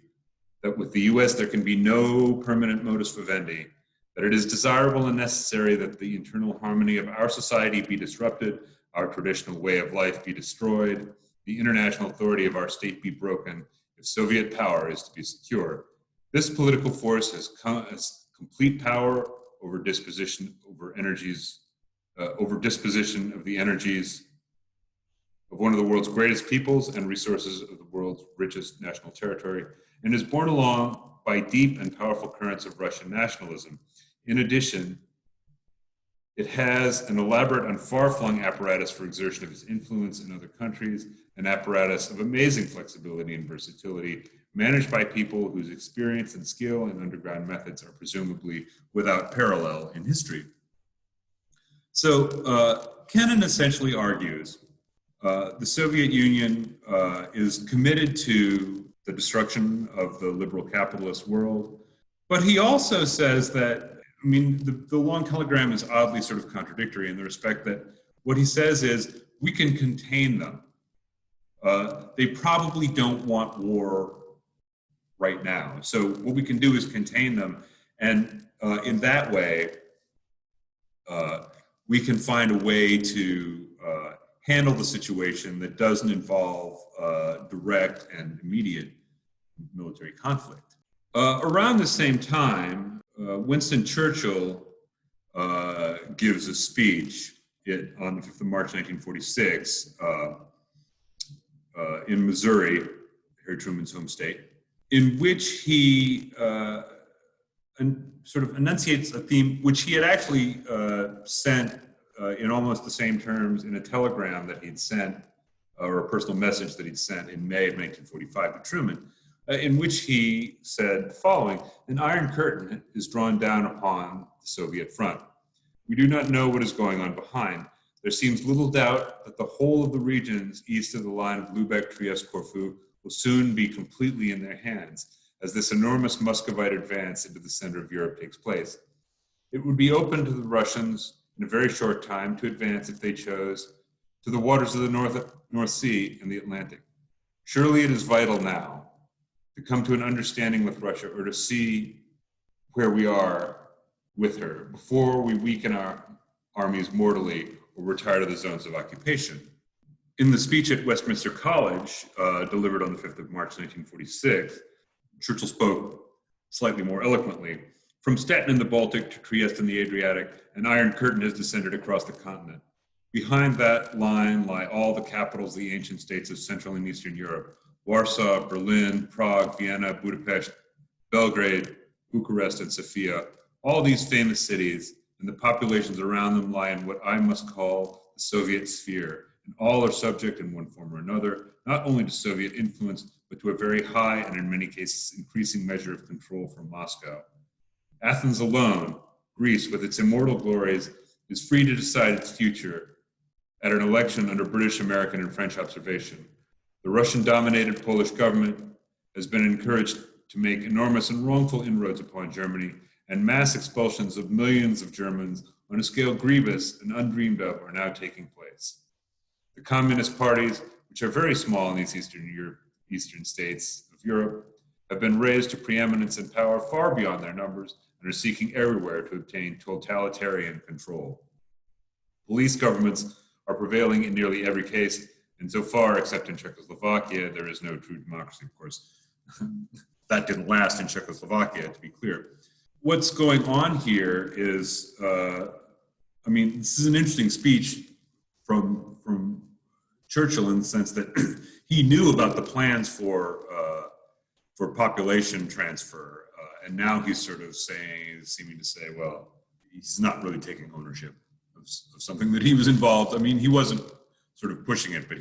that with the U.S. there can be no permanent modus vivendi, that it is desirable and necessary that the internal harmony of our society be disrupted, our traditional way of life be destroyed, the international authority of our state be broken, if Soviet power is to be secure. This political force has complete power over disposition of the energies of one of the world's greatest peoples and resources of the world's richest national territory, and is borne along by deep and powerful currents of Russian nationalism. In addition, it has an elaborate and far-flung apparatus for exertion of its influence in other countries, an apparatus of amazing flexibility and versatility, managed by people whose experience and skill in underground methods are presumably without parallel in history. So Kennan essentially argues the Soviet Union is committed to the destruction of the liberal capitalist world, but he also says that, I mean, the long telegram is oddly sort of contradictory in the respect that what he says is we can contain them. They probably don't want war right now. So what we can do is contain them. And in that way, we can find a way to handle the situation that doesn't involve direct and immediate military conflict. Around the same time, Winston Churchill gives a speech on the 5th of March, 1946, in Missouri, Harry Truman's home state, in which he sort of enunciates a theme which he had actually sent in almost the same terms in a telegram that he'd sent, or a personal message that he'd sent in May of 1945 to Truman, in which he said the following: "An iron curtain is drawn down upon the Soviet front. We do not know what is going on behind. There seems little doubt that the whole of the regions east of the line of Lubeck, Trieste, Corfu will soon be completely in their hands as this enormous Muscovite advance into the center of Europe takes place. It would be open to the Russians in a very short time to advance, if they chose, to the waters of the North Sea and the Atlantic. Surely it is vital now to come to an understanding with Russia, or to see where we are with her before we weaken our armies mortally or retire to the zones of occupation." In the speech at Westminster College, delivered on the 5th of March, 1946, Churchill spoke slightly more eloquently. "From Stettin in the Baltic to Trieste in the Adriatic, an iron curtain has descended across the continent. Behind that line lie all the capitals of the ancient states of Central and Eastern Europe: Warsaw, Berlin, Prague, Vienna, Budapest, Belgrade, Bucharest, and Sofia. All these famous cities and the populations around them lie in what I must call the Soviet sphere, and all are subject in one form or another, not only to Soviet influence, but to a very high and in many cases increasing measure of control from Moscow. Athens alone, Greece with its immortal glories, is free to decide its future at an election under British, American, and French observation. The Russian-dominated Polish government has been encouraged to make enormous and wrongful inroads upon Germany, and mass expulsions of millions of Germans on a scale grievous and undreamed of are now taking place. The communist parties, which are very small in these eastern states of Europe, have been raised to preeminence and power far beyond their numbers and are seeking everywhere to obtain totalitarian control. Police governments are prevailing in nearly every case, and so far, except in Czechoslovakia, there is no true democracy, of course. That didn't last in Czechoslovakia, to be clear. What's going on here is, this is an interesting speech from Churchill in the sense that he knew about the plans for population transfer, and now he's sort of seeming to say, well, he's not really taking ownership of something that he was involved. I mean, he wasn't sort of pushing it, but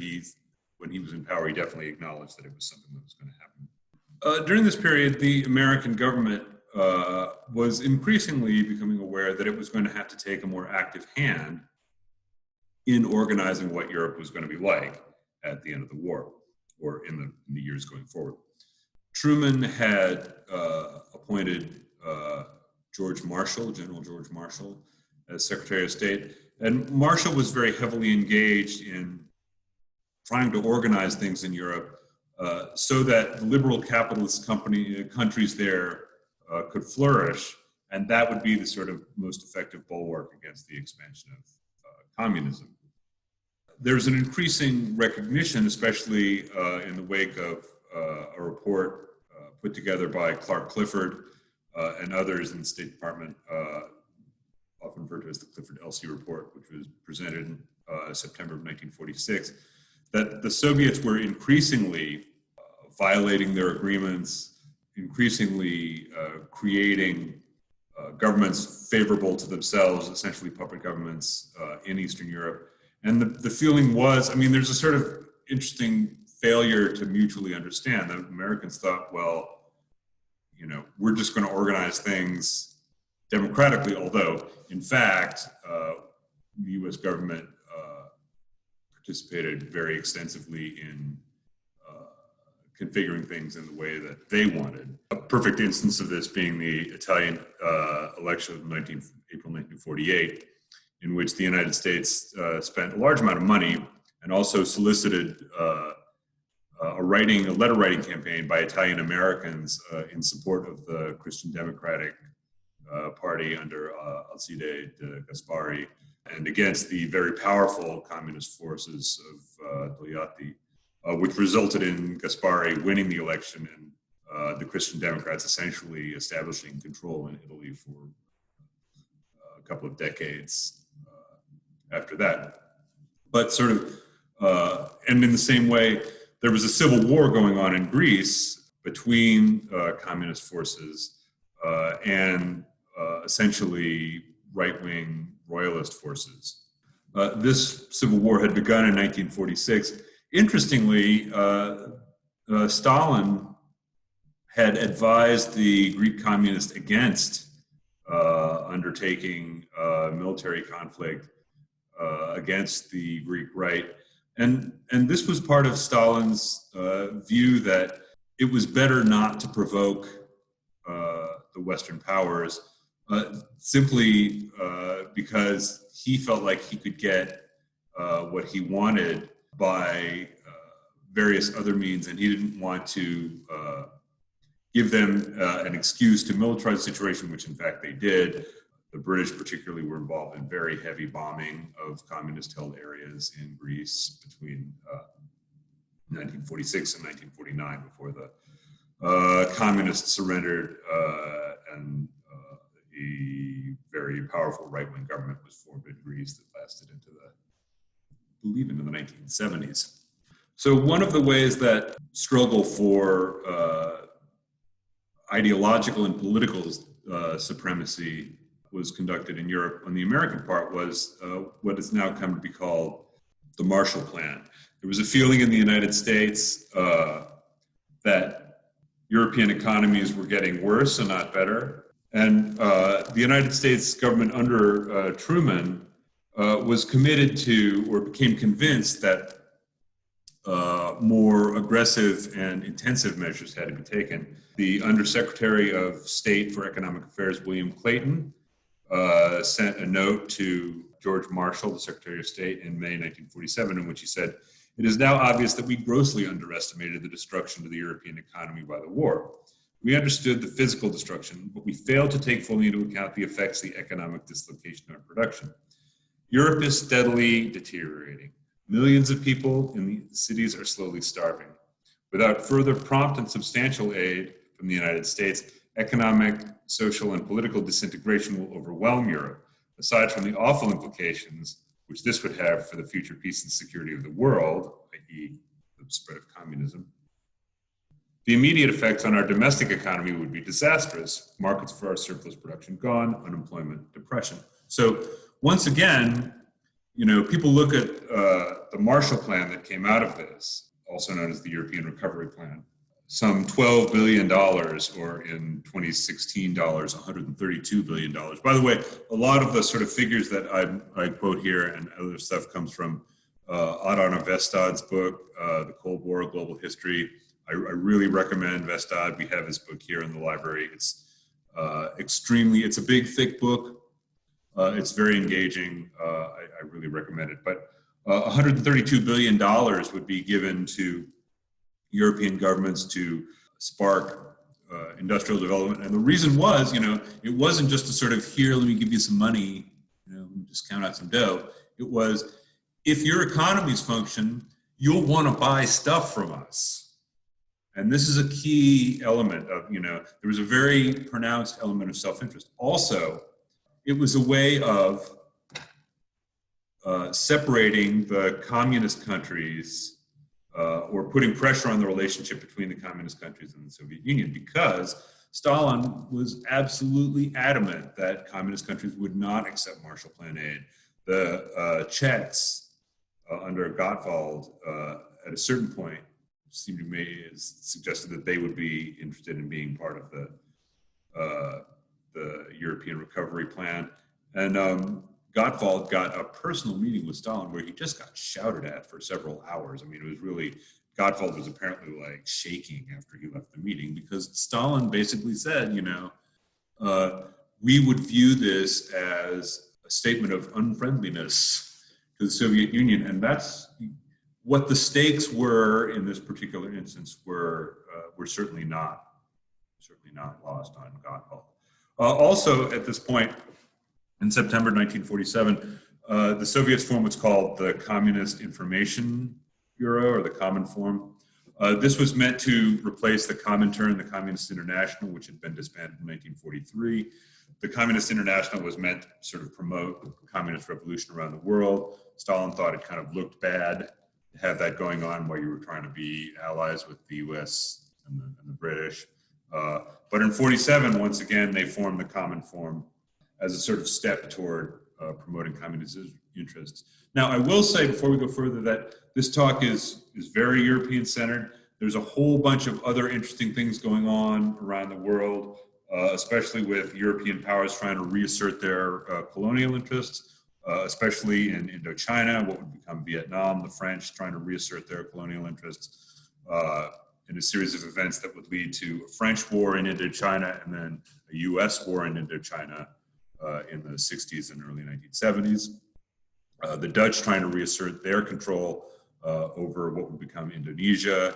when he was in power, he definitely acknowledged that it was something that was going to happen. During this period, the American government was increasingly becoming aware that it was going to have to take a more active hand in organizing what Europe was going to be like at the end of the war, or in the years going forward. Truman had appointed General George Marshall, as Secretary of State, and Marshall was very heavily engaged in trying to organize things in Europe so that the liberal capitalist countries there could flourish, and that would be the sort of most effective bulwark against the expansion of communism. There's an increasing recognition, especially in the wake of a report put together by Clark Clifford and others in the State Department, often referred to as the Clifford-Elsie Report, which was presented in September of 1946, that the Soviets were increasingly violating their agreements, increasingly creating governments favorable to themselves, essentially puppet governments in Eastern Europe. And the feeling was, I mean, there's a sort of interesting failure to mutually understand. The Americans thought, well, you know, we're just going to organize things democratically, although, in fact, the U.S. government participated very extensively in configuring things in the way that they wanted. A perfect instance of this being the Italian election of April 1948, in which the United States spent a large amount of money and also solicited a letter writing campaign by Italian Americans in support of the Christian Democratic Party under Alcide de Gasperi, and against the very powerful communist forces of Togliatti, which resulted in Gasperi winning the election and the Christian Democrats essentially establishing control in Italy for a couple of decades after that. But sort of, and in the same way, there was a civil war going on in Greece between communist forces and essentially right-wing royalist forces. This civil war had begun in 1946. Interestingly, Stalin had advised the Greek communists against undertaking military conflict against the Greek right. And this was part of Stalin's view that it was better not to provoke the Western powers, simply because he felt like he could get what he wanted by various other means, and he didn't want to give them an excuse to militarize the situation, which in fact they did. The British particularly were involved in very heavy bombing of communist-held areas in Greece between 1946 and 1949, before the communists surrendered and a very powerful right-wing government was formed in Greece that lasted into I believe into the 1970s. So one of the ways that struggle for ideological and political supremacy was conducted in Europe on the American part was what has now come to be called the Marshall Plan. There was a feeling in the United States that European economies were getting worse and not better. And the United States government under Truman was committed to, or became convinced that more aggressive and intensive measures had to be taken. The Undersecretary of State for Economic Affairs, William Clayton, sent a note to George Marshall, the Secretary of State, in May 1947, in which he said, "It is now obvious that we grossly underestimated the destruction to the European economy by the war. We understood the physical destruction, but we failed to take fully into account the effects of the economic dislocation on production. Europe is steadily deteriorating. Millions of people in the cities are slowly starving. Without further prompt and substantial aid from the United States, economic, social, and political disintegration will overwhelm Europe, aside from the awful implications which this would have for the future peace and security of the world, i.e. the spread of communism. The immediate effects on our domestic economy would be disastrous. Markets for our surplus production gone, unemployment, depression." So once again, you know, people look at the Marshall Plan that came out of this, also known as the European Recovery Plan, some $12 billion, or in 2016 dollars, $132 billion. By the way, a lot of the sort of figures that I quote here and other stuff comes from Adorno Vestad's book, The Cold War, Global History. I really recommend Vestad. We have his book here in the library. It's it's a big, thick book. It's very engaging. I really recommend it. But $132 billion would be given to European governments to spark industrial development. And the reason was, you know, it wasn't just a sort of, here, let me give you some money, you know, just count out some dough. It was, if your economies function, you'll want to buy stuff from us. And this is a key element of, you know, there was a very pronounced element of self-interest. Also, it was a way of separating the communist countries or putting pressure on the relationship between the communist countries and the Soviet Union, because Stalin was absolutely adamant that communist countries would not accept Marshall Plan aid. The Czechs under Gottwald at a certain point seemed to me suggested that they would be interested in being part of the European Recovery Plan. And Gottwald got a personal meeting with Stalin where he just got shouted at for several hours. I mean, it was really, Gottwald was apparently like shaking after he left the meeting, because Stalin basically said, you know, we would view this as a statement of unfriendliness to the Soviet Union. And that's what the stakes were in this particular instance were certainly not lost on Gottwald. Also at this point, in September 1947, the Soviets formed what's called the Communist Information Bureau, or the Cominform. This was meant to replace the Comintern, the Communist International, which had been disbanded in 1943. The Communist International was meant to sort of promote the communist revolution around the world. Stalin thought it kind of looked bad to have that going on while you were trying to be allies with the US and the British. But in 47, once again, they formed the Cominform as a sort of step toward promoting communist interests. Now, I will say before we go further that this talk is very European-centered. There's a whole bunch of other interesting things going on around the world, especially with European powers trying to reassert their colonial interests, especially in Indochina, what would become Vietnam, the French trying to reassert their colonial interests in a series of events that would lead to a French war in Indochina and then a US war in Indochina in the 60s and early 1970s. The Dutch trying to reassert their control over what would become Indonesia.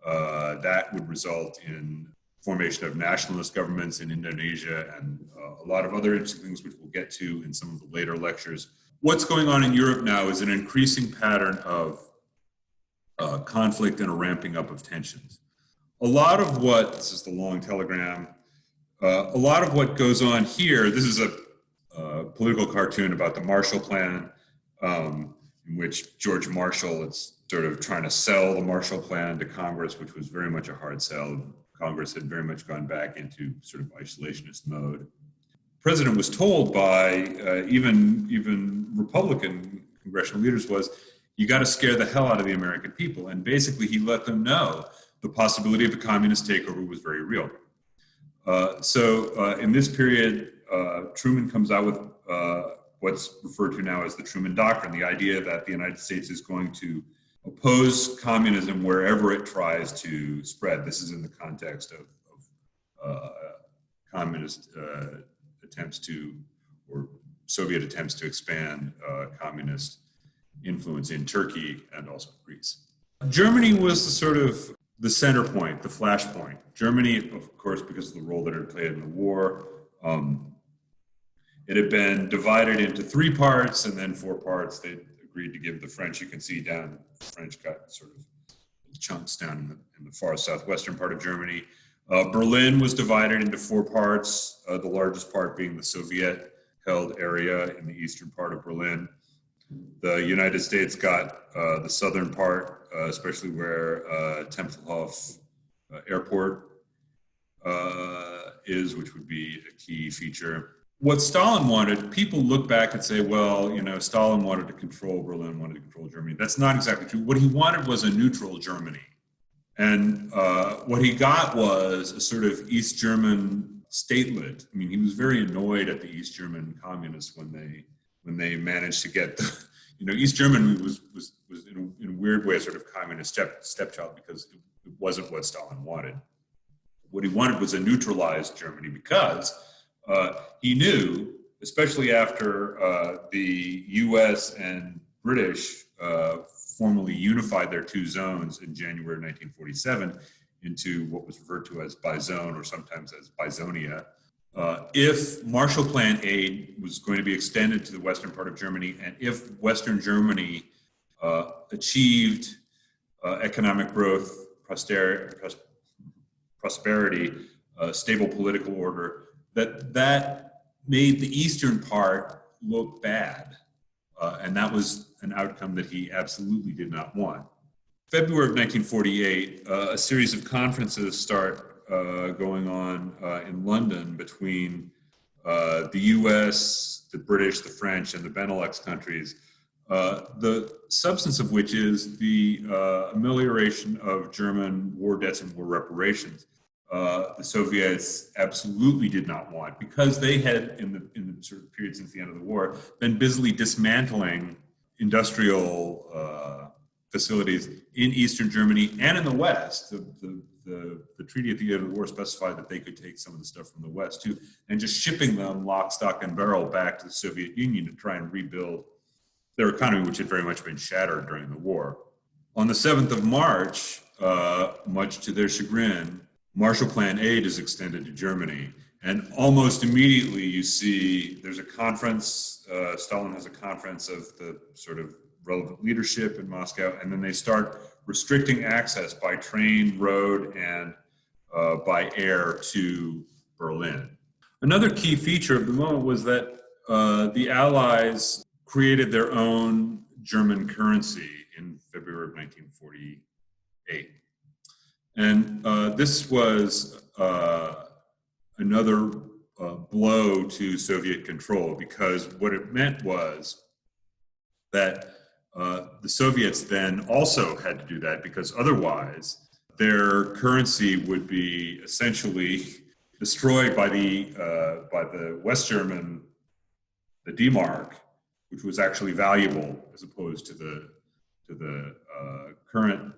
That would result in formation of nationalist governments in Indonesia and a lot of other interesting things which we'll get to in some of the later lectures. What's going on in Europe now is an increasing pattern of conflict and a ramping up of tensions. A lot of what, this is the long telegram, a lot of what goes on here, this is a political cartoon about the Marshall Plan, in which George Marshall is sort of trying to sell the Marshall Plan to Congress, which was very much a hard sell. Congress had very much gone back into sort of isolationist mode. The president was told by even Republican congressional leaders was, you got to scare the hell out of the American people. And basically he let them know the possibility of a communist takeover was very real. So in this period, Truman comes out with what's referred to now as the Truman Doctrine, the idea that the United States is going to oppose communism wherever it tries to spread. This is in the context of communist attempts to, or Soviet attempts to expand communist influence in Turkey and also Greece. Germany was the sort of the center point, the flashpoint. Germany, of course, because of the role that it played in the war, it had been divided into 3 parts and then 4 parts. They agreed to give the French, you can see down, the French got sort of chunks down in the far southwestern part of Germany. Berlin was divided into 4 parts, the largest part being the Soviet-held area in the eastern part of Berlin. The United States got the southern part, especially where Tempelhof Airport is, which would be a key feature. What Stalin wanted, people look back and say, well, you know, Stalin wanted to control Berlin, wanted to control Germany. That's not exactly true. What he wanted was a neutral Germany. And what he got was a sort of East German statelet. I mean, he was very annoyed at the East German communists when they managed to get the, you know, East Germany was in a weird way a sort of communist stepchild because it wasn't what Stalin wanted. What he wanted was a neutralized Germany because he knew, especially after the US and British formally unified their 2 zones in January 1947 into what was referred to as Bizone or sometimes as Bizonia. If Marshall Plan aid was going to be extended to the western part of Germany, and if Western Germany achieved economic growth, prosperity, stable political order, that made the eastern part look bad. And that was an outcome that he absolutely did not want. February of 1948, a series of conferences start going on in London between the US, the British, the French, and the Benelux countries, the substance of which is the amelioration of German war debts and war reparations. The Soviets absolutely did not want, because they had, in the sort of period since the end of the war, been busily dismantling industrial facilities in Eastern Germany and in the West. The treaty at the end of the war specified that they could take some of the stuff from the West too, and just shipping them lock, stock, and barrel back to the Soviet Union to try and rebuild their economy, which had very much been shattered during the war. On the 7th of March, much to their chagrin, Marshall Plan aid is extended to Germany. And almost immediately you see there's a conference, Stalin has a conference of the sort of relevant leadership in Moscow, and then they start restricting access by train, road, and by air to Berlin. Another key feature of the moment was that the Allies created their own German currency in February of 1948. And this was another blow to Soviet control, because what it meant was that the Soviets then also had to do that, because otherwise their currency would be essentially destroyed by the West German, the D-Mark, which was actually valuable as opposed to the current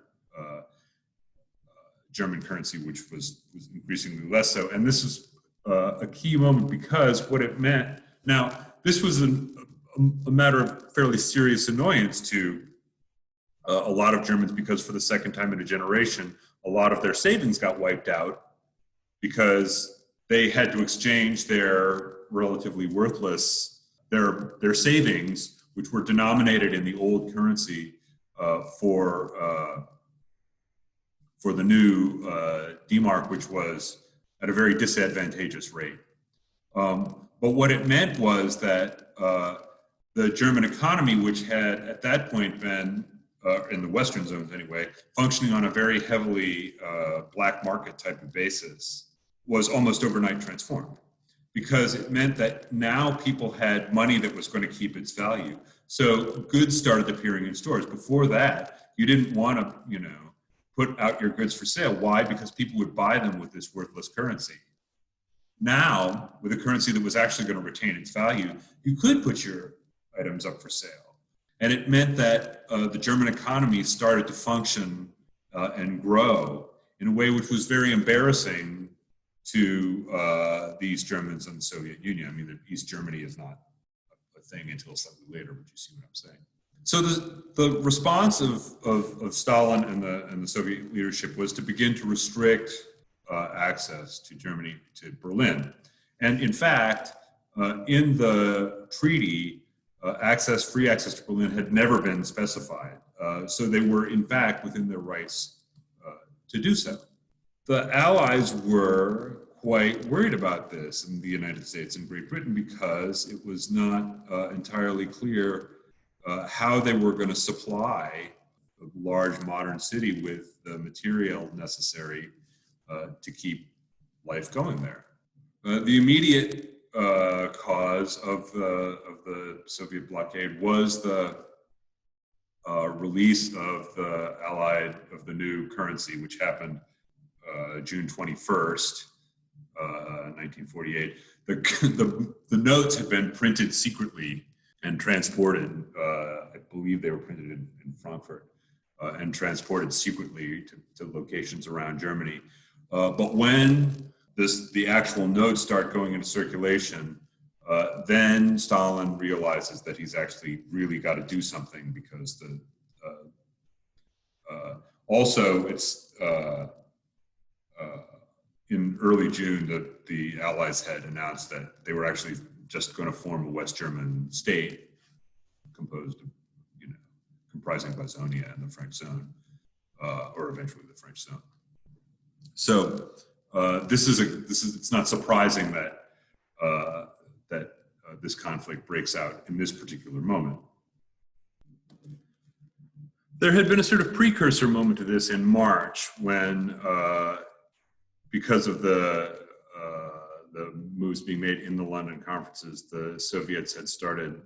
German currency, which was increasingly less so. And this is a key moment, because what it meant, now this was a matter of fairly serious annoyance to a lot of Germans, because for the second time in a generation, a lot of their savings got wiped out, because they had to exchange their relatively worthless, their savings, which were denominated in the old currency, for the new D-Mark, which was at a very disadvantageous rate. But what it meant was that the German economy, which had at that point been, in the Western zones anyway, functioning on a very heavily black market type of basis, was almost overnight transformed. Because it meant that now people had money that was going to keep its value. So goods started appearing in stores. Before that, you didn't want to, put out your goods for sale. Why? Because people would buy them with this worthless currency. Now, with a currency that was actually going to retain its value, you could put your items up for sale. And it meant that the German economy started to function and grow in a way which was very embarrassing to the East Germans and the Soviet Union. I mean, East Germany is not a thing until slightly later, but you see what I'm saying. So the response of Stalin and the Soviet leadership was to begin to restrict access to Germany, to Berlin. And in fact, in the treaty, free access to Berlin had never been specified. So they were, in fact, within their rights to do so. The Allies were quite worried about this in the United States and Great Britain, because it was not entirely clear how they were going to supply a large modern city with the material necessary to keep life going there. The immediate cause of the Soviet blockade was the release of the new currency, which happened June 21st, 1948. The notes had been printed secretly and transported. I believe they were printed in Frankfurt and transported secretly to locations around Germany. But when the actual notes start going into circulation, then Stalin realizes that he's actually really got to do something, because also it's in early June the Allies had announced that they were actually just going to form a West German state composed of, comprising Bazonia and the French zone, or eventually the French zone. So it's not surprising that this conflict breaks out in this particular moment. There had been a sort of precursor moment to this in March when, because of the moves being made in the London conferences, the Soviets had started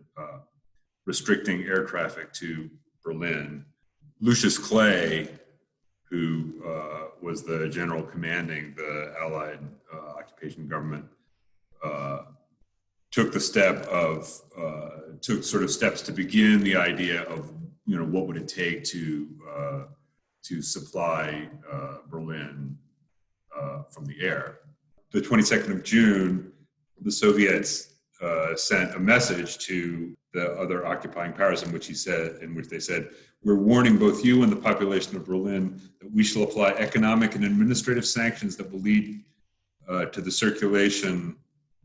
restricting air traffic to Berlin. Lucius Clay, who was the general commanding the Allied occupation government, took sort of steps to begin the idea of, what would it take to supply Berlin from the air. The 22nd of June, the Soviets sent a message to the other occupying powers in which they said, "We're warning both you and the population of Berlin that we shall apply economic and administrative sanctions that will lead to the circulation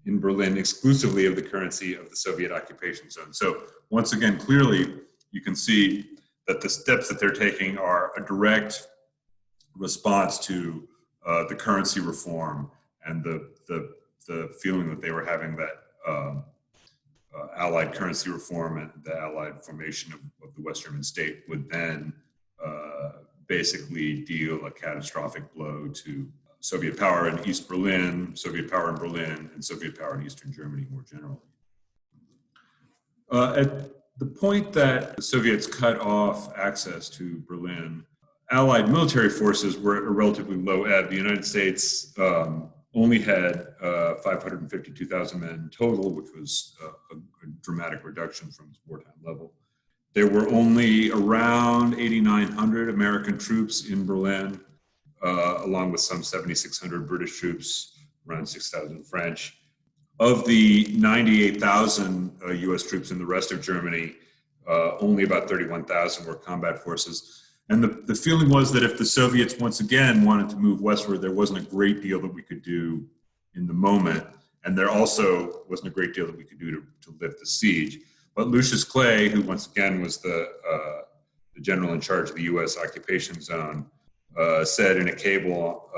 in Berlin exclusively of the currency of the Soviet occupation zone." So once again, clearly, you can see that the steps that they're taking are a direct response to the currency reform and the feeling that they were having that Allied currency reform and the Allied formation of the West German state would then basically deal a catastrophic blow to Soviet power in East Berlin, Soviet power in Berlin, and Soviet power in Eastern Germany more generally. At the point that the Soviets cut off access to Berlin, Allied military forces were at a relatively low ebb. The United States only had 552,000 men total, which was a dramatic reduction from its wartime level. There were only around 8,900 American troops in Berlin, along with some 7,600 British troops, around 6,000 French. Of the 98,000 US troops in the rest of Germany, only about 31,000 were combat forces. And the feeling was that if the Soviets once again wanted to move westward, there wasn't a great deal that we could do in the moment. And there also wasn't a great deal that we could do to lift the siege. But Lucius Clay, who once again was the general in charge of the US occupation zone, said in a cable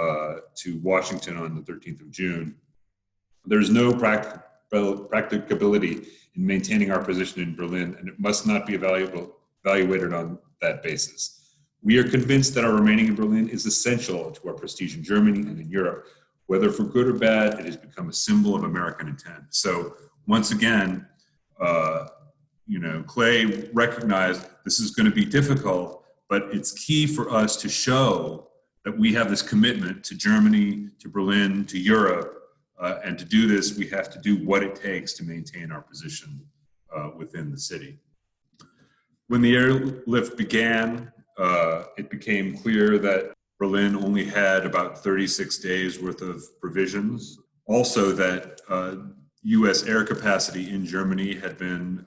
to Washington on the 13th of June, "There's no practicability in maintaining our position in Berlin, and it must not be evaluated on that basis. We are convinced that our remaining in Berlin is essential to our prestige in Germany and in Europe. Whether for good or bad, it has become a symbol of American intent." So once again, Clay recognized this is going to be difficult, but it's key for us to show that we have this commitment to Germany, to Berlin, to Europe, and to do this, we have to do what it takes to maintain our position within the city. When the airlift began, it became clear that Berlin only had about 36 days worth of provisions. Also that US air capacity in Germany had been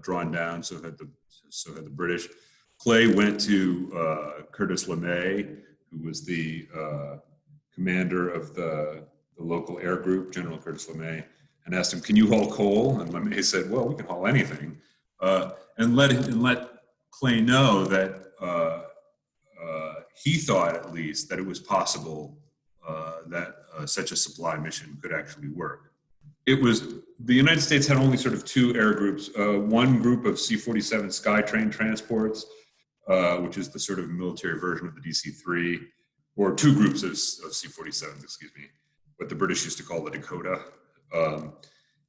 drawn down, so had the British. Clay went to Curtis LeMay, who was the commander of the local air group, General Curtis LeMay, and asked him, "Can you haul coal?" And LeMay said, "Well, we can haul anything." And let Clay know that he thought, at least, that it was possible that such a supply mission could actually work. The United States had only sort of two air groups. One group of C-47 Skytrain transports, which is the sort of military version of the DC-3, or two groups of C-47s, excuse me, what the British used to call the Dakota.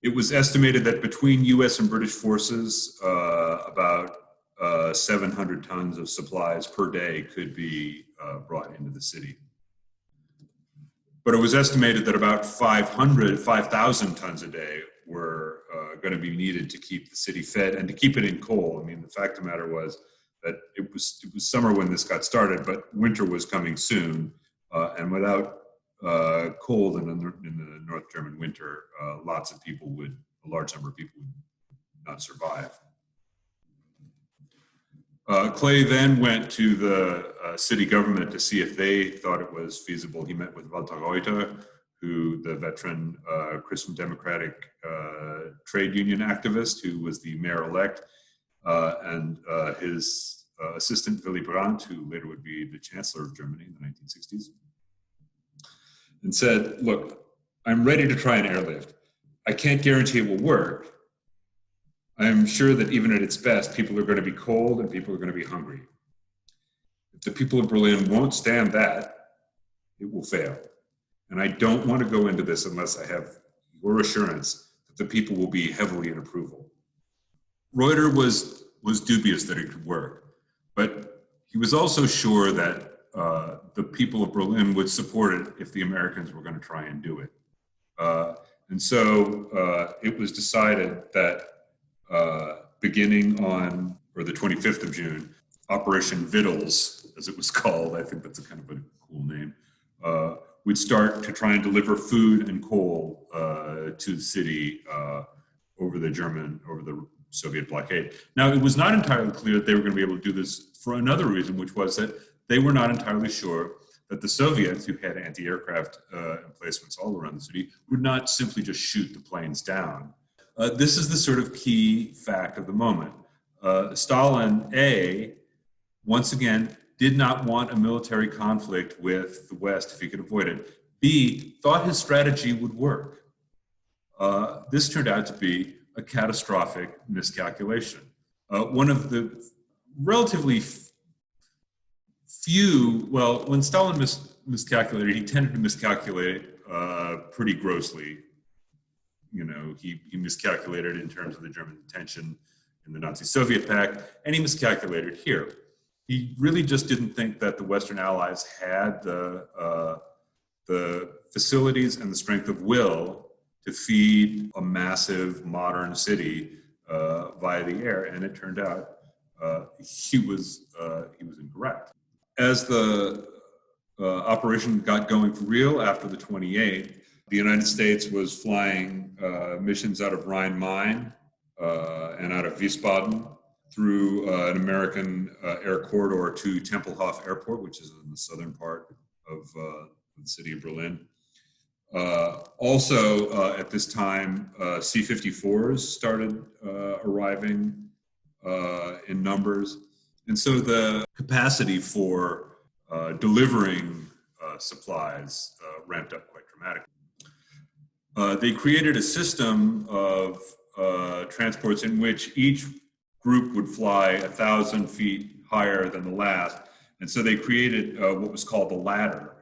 It was estimated that between US and British forces, about 700 tons of supplies per day could be brought into the city. But it was estimated that about 5,000 tons a day were going to be needed to keep the city fed and to keep it in coal. I mean, the fact of the matter was that it was summer when this got started, but winter was coming soon. And without cold in the North German winter, a large number of people would not survive. Clay then went to the city government to see if they thought it was feasible. He met with Walter Reuter, the veteran Christian Democratic trade union activist who was the mayor-elect, and his assistant Willy Brandt, who later would be the chancellor of Germany in the 1960s, and said, "Look, I'm ready to try an airlift. I can't guarantee it will work. I'm sure that even at its best, people are going to be cold and people are going to be hungry. If the people of Berlin won't stand that, it will fail. And I don't want to go into this unless I have your assurance that the people will be heavily in approval. Reuter was dubious that it could work, but he was also sure that the people of Berlin would support it if the Americans were going to try and do it. And so it was decided that beginning on, or the 25th of June, Operation Vittles, as it was called, I think that's a kind of a cool name, would start to try and deliver food and coal to the city over the Soviet blockade. Now, it was not entirely clear that they were going to be able to do this for another reason, which was that they were not entirely sure that the Soviets, who had anti-aircraft emplacements all around the city, would not simply just shoot the planes down. This is the sort of key fact of the moment. Stalin, A, once again, did not want a military conflict with the West if he could avoid it. B, thought his strategy would work. This turned out to be a catastrophic miscalculation. One of the relatively few, well, when Stalin miscalculated, he tended to miscalculate pretty grossly. You know, he miscalculated in terms of the German intention in the Nazi-Soviet pact, and he miscalculated here. He really just didn't think that the Western Allies had the facilities and the strength of will to feed a massive modern city via the air, and it turned out he was incorrect. As the operation got going for real after the 28th, the United States was flying missions out of Rhine-Main and out of Wiesbaden through an American air corridor to Tempelhof Airport, which is in the southern part of the city of Berlin. Also, at this time, C-54s started arriving in numbers. And so the capacity for delivering supplies ramped up quite dramatically. They created a system of transports in which each group would fly 1,000 feet higher than the last. And so they created what was called the ladder.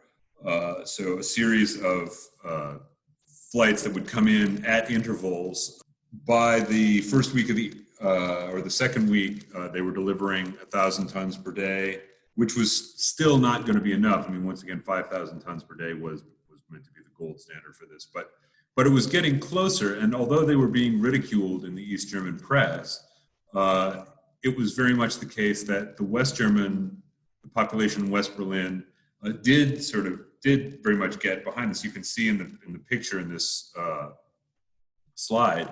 So a series of flights that would come in at intervals. By the first week of or the second week, they were delivering 1,000 tons per day, which was still not going to be enough. I mean, once again, 5,000 tons per day was meant to be the gold standard for this, but it was getting closer. And although they were being ridiculed in the East German press, it was very much the case that the population in West Berlin did very much get behind this. You can see in the picture in this slide,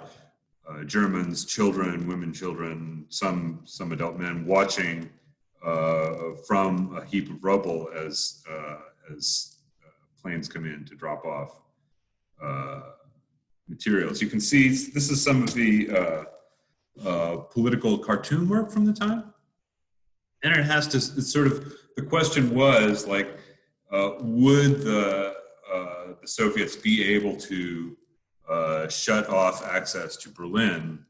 Germans, children, women, children, some adult men watching from a heap of rubble as planes come in to drop off materials. You can see this is some of the political cartoon work from the time, and the question was like, would the Soviets be able to shut off access to Berlin?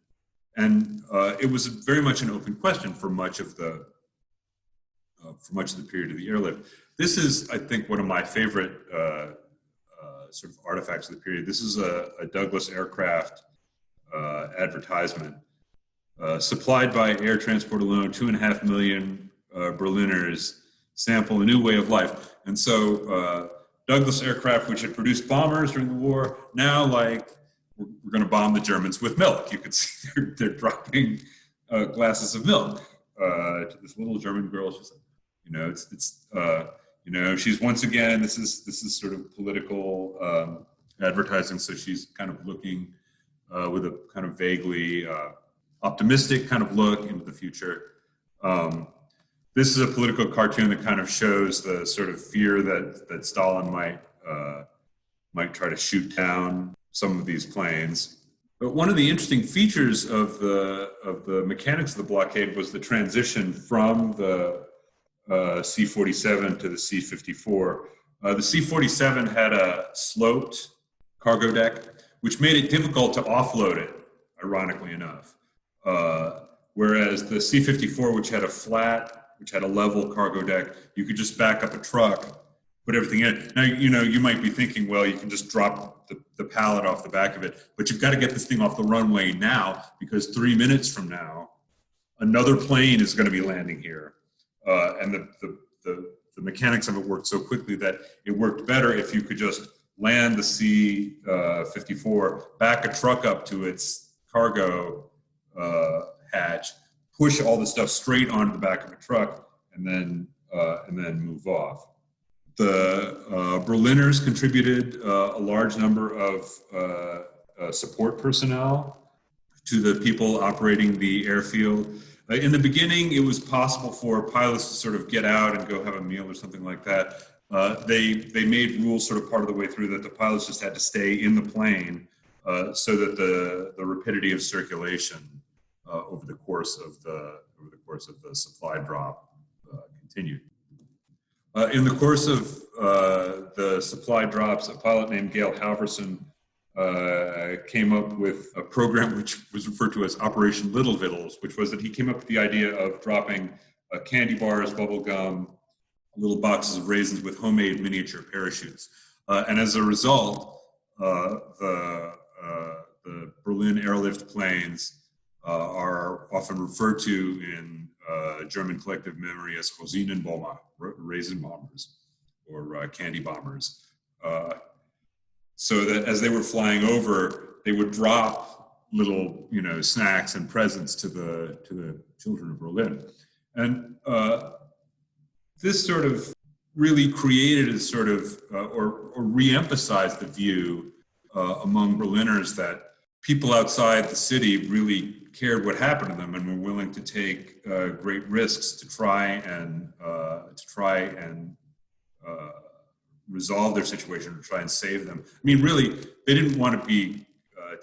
And it was very much an open question for much of the period of the airlift. This is, I think, one of my favorite sort of artifacts of the period. This is a Douglas aircraft advertisement supplied by air transport alone. 2.5 million Berliners sample a new way of life. And so Douglas aircraft, which had produced bombers during the war, now we're going to bomb the Germans with milk. You can see they're dropping glasses of milk to this little German girl. She's like, she's once again, this is sort of political advertising. So she's kind of looking with a kind of vaguely optimistic kind of look into the future. This is a political cartoon that kind of shows the sort of fear that Stalin might try to shoot down some of these planes. But one of the interesting features of the mechanics of the blockade was the transition from the C-47 to the C-54. The C-47 had a sloped cargo deck, which made it difficult to offload it, ironically enough. Whereas the C-54, which had a flat which had a level cargo deck. You could just back up a truck, put everything in. Now, you might be thinking, well, you can just drop the pallet off the back of it, but you've got to get this thing off the runway now, because 3 minutes from now, another plane is going to be landing here. And the mechanics of it worked so quickly that it worked better if you could just land the C-54, back a truck up to its cargo hatch, push all the stuff straight onto the back of a truck, and then move off. The Berliners contributed a large number of support personnel to the people operating the airfield. In the beginning, it was possible for pilots to sort of get out and go have a meal or something like that. They made rules sort of part of the way through that the pilots just had to stay in the plane so that the rapidity of circulation over the course of the supply drop continued. In the course of the supply drops, a pilot named Gail Halverson came up with a program which was referred to as Operation Little Vittles, which was that he came up with the idea of dropping candy bars, bubble gum, little boxes of raisins with homemade miniature parachutes. And as a result, the Berlin airlift planes are often referred to in German collective memory as Rosinenbomber, raisin bombers, or candy bombers. So that as they were flying over, they would drop little, snacks and presents to the children of Berlin. And this sort of really created a sort of, or re-emphasized the view among Berliners that people outside the city really cared what happened to them and were willing to take great risks to try and resolve their situation, to try and save them. I mean, really, they didn't want to be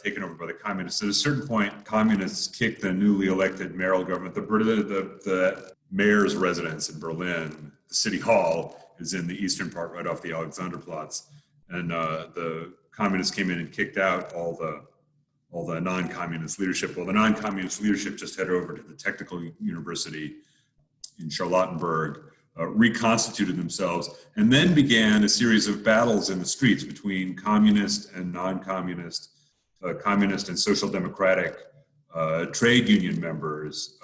taken over by the communists. At a certain point, communists kicked the newly elected mayoral government. The mayor's residence in Berlin, the city hall, is in the eastern part, right off the Alexanderplatz, and the communists came in and kicked out all the non-communist leadership. Well, the non-communist leadership just headed over to the Technical University in Charlottenburg, reconstituted themselves, and then began a series of battles in the streets between communist and non-communist, communist and social democratic trade union members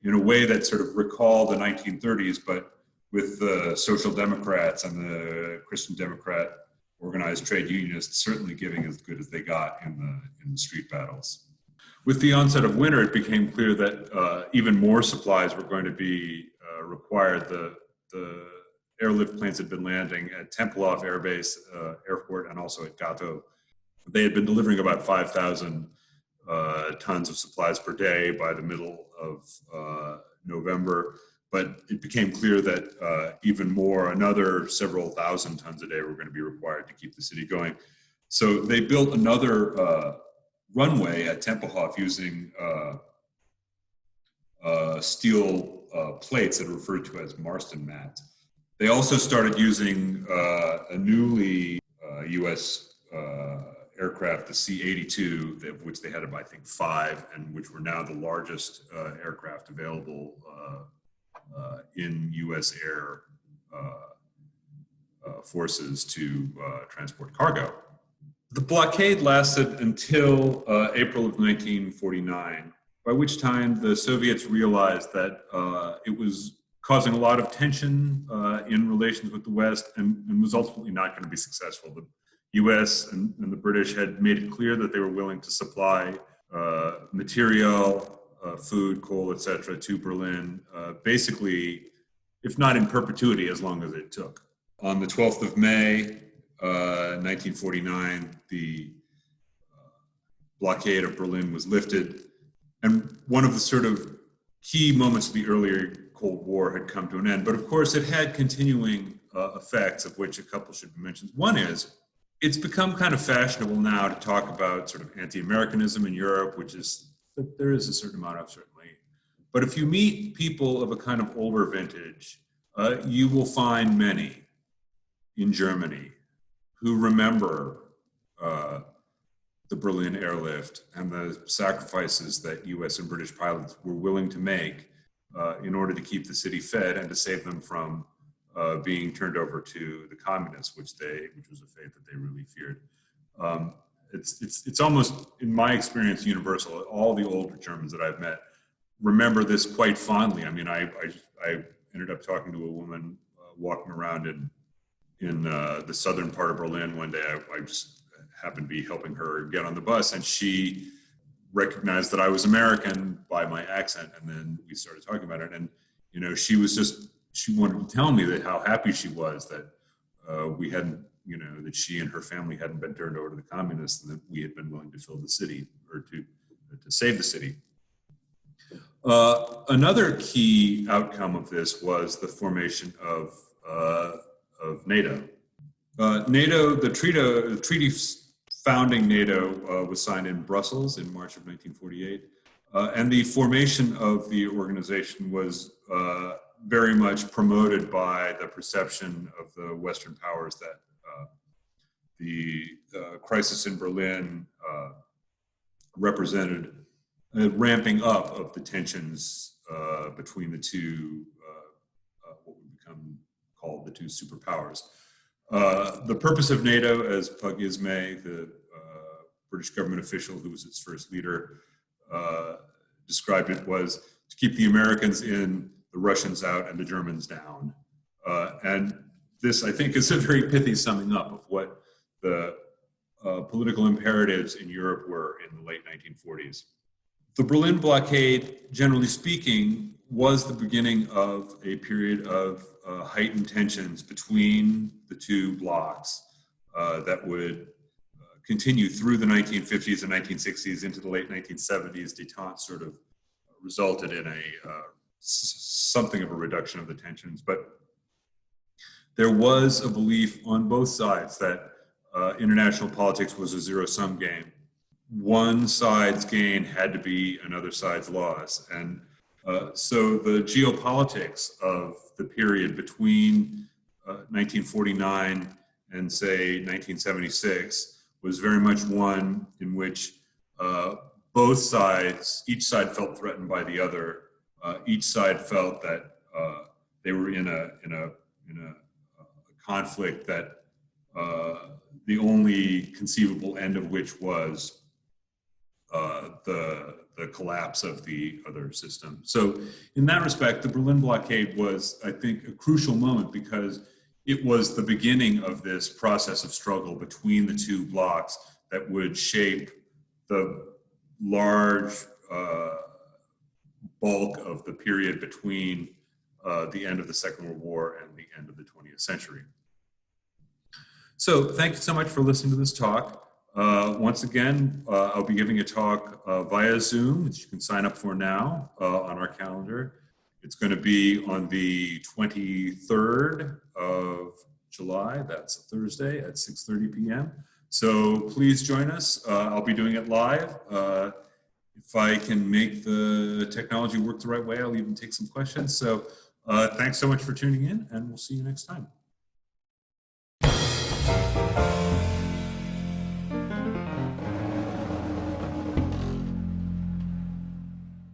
in a way that sort of recalled the 1930s, but with the social democrats and the Christian Democrat organized trade unionists certainly giving as good as they got in the street battles. With the onset of winter, it became clear that even more supplies were going to be required. The airlift planes had been landing at Tempelhof Air Base Airport and also at Gatow. They had been delivering about 5,000 tons of supplies per day by the middle of November. But it became clear that even more, another several thousand tons a day were going to be required to keep the city going. So they built another runway at Tempelhof using steel plates that are referred to as Marston mats. They also started using a newly U.S. Aircraft, the C-82, of which they had, I think, 5, and which were now the largest aircraft available in U.S. air forces to transport cargo. The blockade lasted until April of 1949, by which time the Soviets realized that it was causing a lot of tension in relations with the West and was ultimately not going to be successful. The U.S. and the British had made it clear that they were willing to supply material, food, coal, etc., to Berlin, basically, if not in perpetuity, as long as it took. On the 12th of May, 1949, the blockade of Berlin was lifted, and one of the sort of key moments of the earlier Cold War had come to an end. But of course, it had continuing effects, of which a couple should be mentioned. One is, it's become kind of fashionable now to talk about sort of anti-Americanism in Europe, which is, there is a certain amount of, certainly. But if you meet people of a kind of older vintage, you will find many in Germany who remember the Berlin airlift and the sacrifices that US and British pilots were willing to make in order to keep the city fed and to save them from being turned over to the communists, which was a fate that they really feared. It's almost, in my experience, universal. All the older Germans that I've met remember this quite fondly. I mean, I ended up talking to a woman walking around in the southern part of Berlin one day. I just happened to be helping her get on the bus, and she recognized that I was American by my accent, and then we started talking about it. And you know, she wanted to tell me that how happy she was that we hadn't, you know, that she and her family hadn't been turned over to the communists, and that we had been willing to fill the city, or to save the city. Another key outcome of this was the formation of NATO. The treaty founding NATO was signed in Brussels in March of 1948, and the formation of the organization was very much promoted by the perception of the Western powers that the crisis in Berlin represented a ramping up of the tensions between the two, what would become called the two superpowers. The purpose of NATO, as Pug Ismay, the British government official who was its first leader, described it, was to keep the Americans in, the Russians out, and the Germans down. And this, I think, is a very pithy summing up of what the political imperatives in Europe were in the late 1940s. The Berlin blockade, generally speaking, was the beginning of a period of heightened tensions between the two blocs that would continue through the 1950s and 1960s into the late 1970s. Détente sort of resulted in something of a reduction of the tensions, but there was a belief on both sides that international politics was a zero-sum game. One side's gain had to be another side's loss. And so the geopolitics of the period between 1949 and, say, 1976 was very much one in which both sides, each side felt threatened by the other. Each side felt that they were in a conflict that the only conceivable end of which was the collapse of the other system. So in that respect, the Berlin blockade was, I think, a crucial moment because it was the beginning of this process of struggle between the two blocs that would shape the large bulk of the period between the end of the Second World War and the end of the 20th century. So thank you so much for listening to this talk. Once again, I'll be giving a talk via Zoom, which you can sign up for now on our calendar. It's going to be on the 23rd of July. That's a Thursday at 6:30 p.m. So please join us. I'll be doing it live. If I can make the technology work the right way, I'll even take some questions. So thanks so much for tuning in, and we'll see you next time.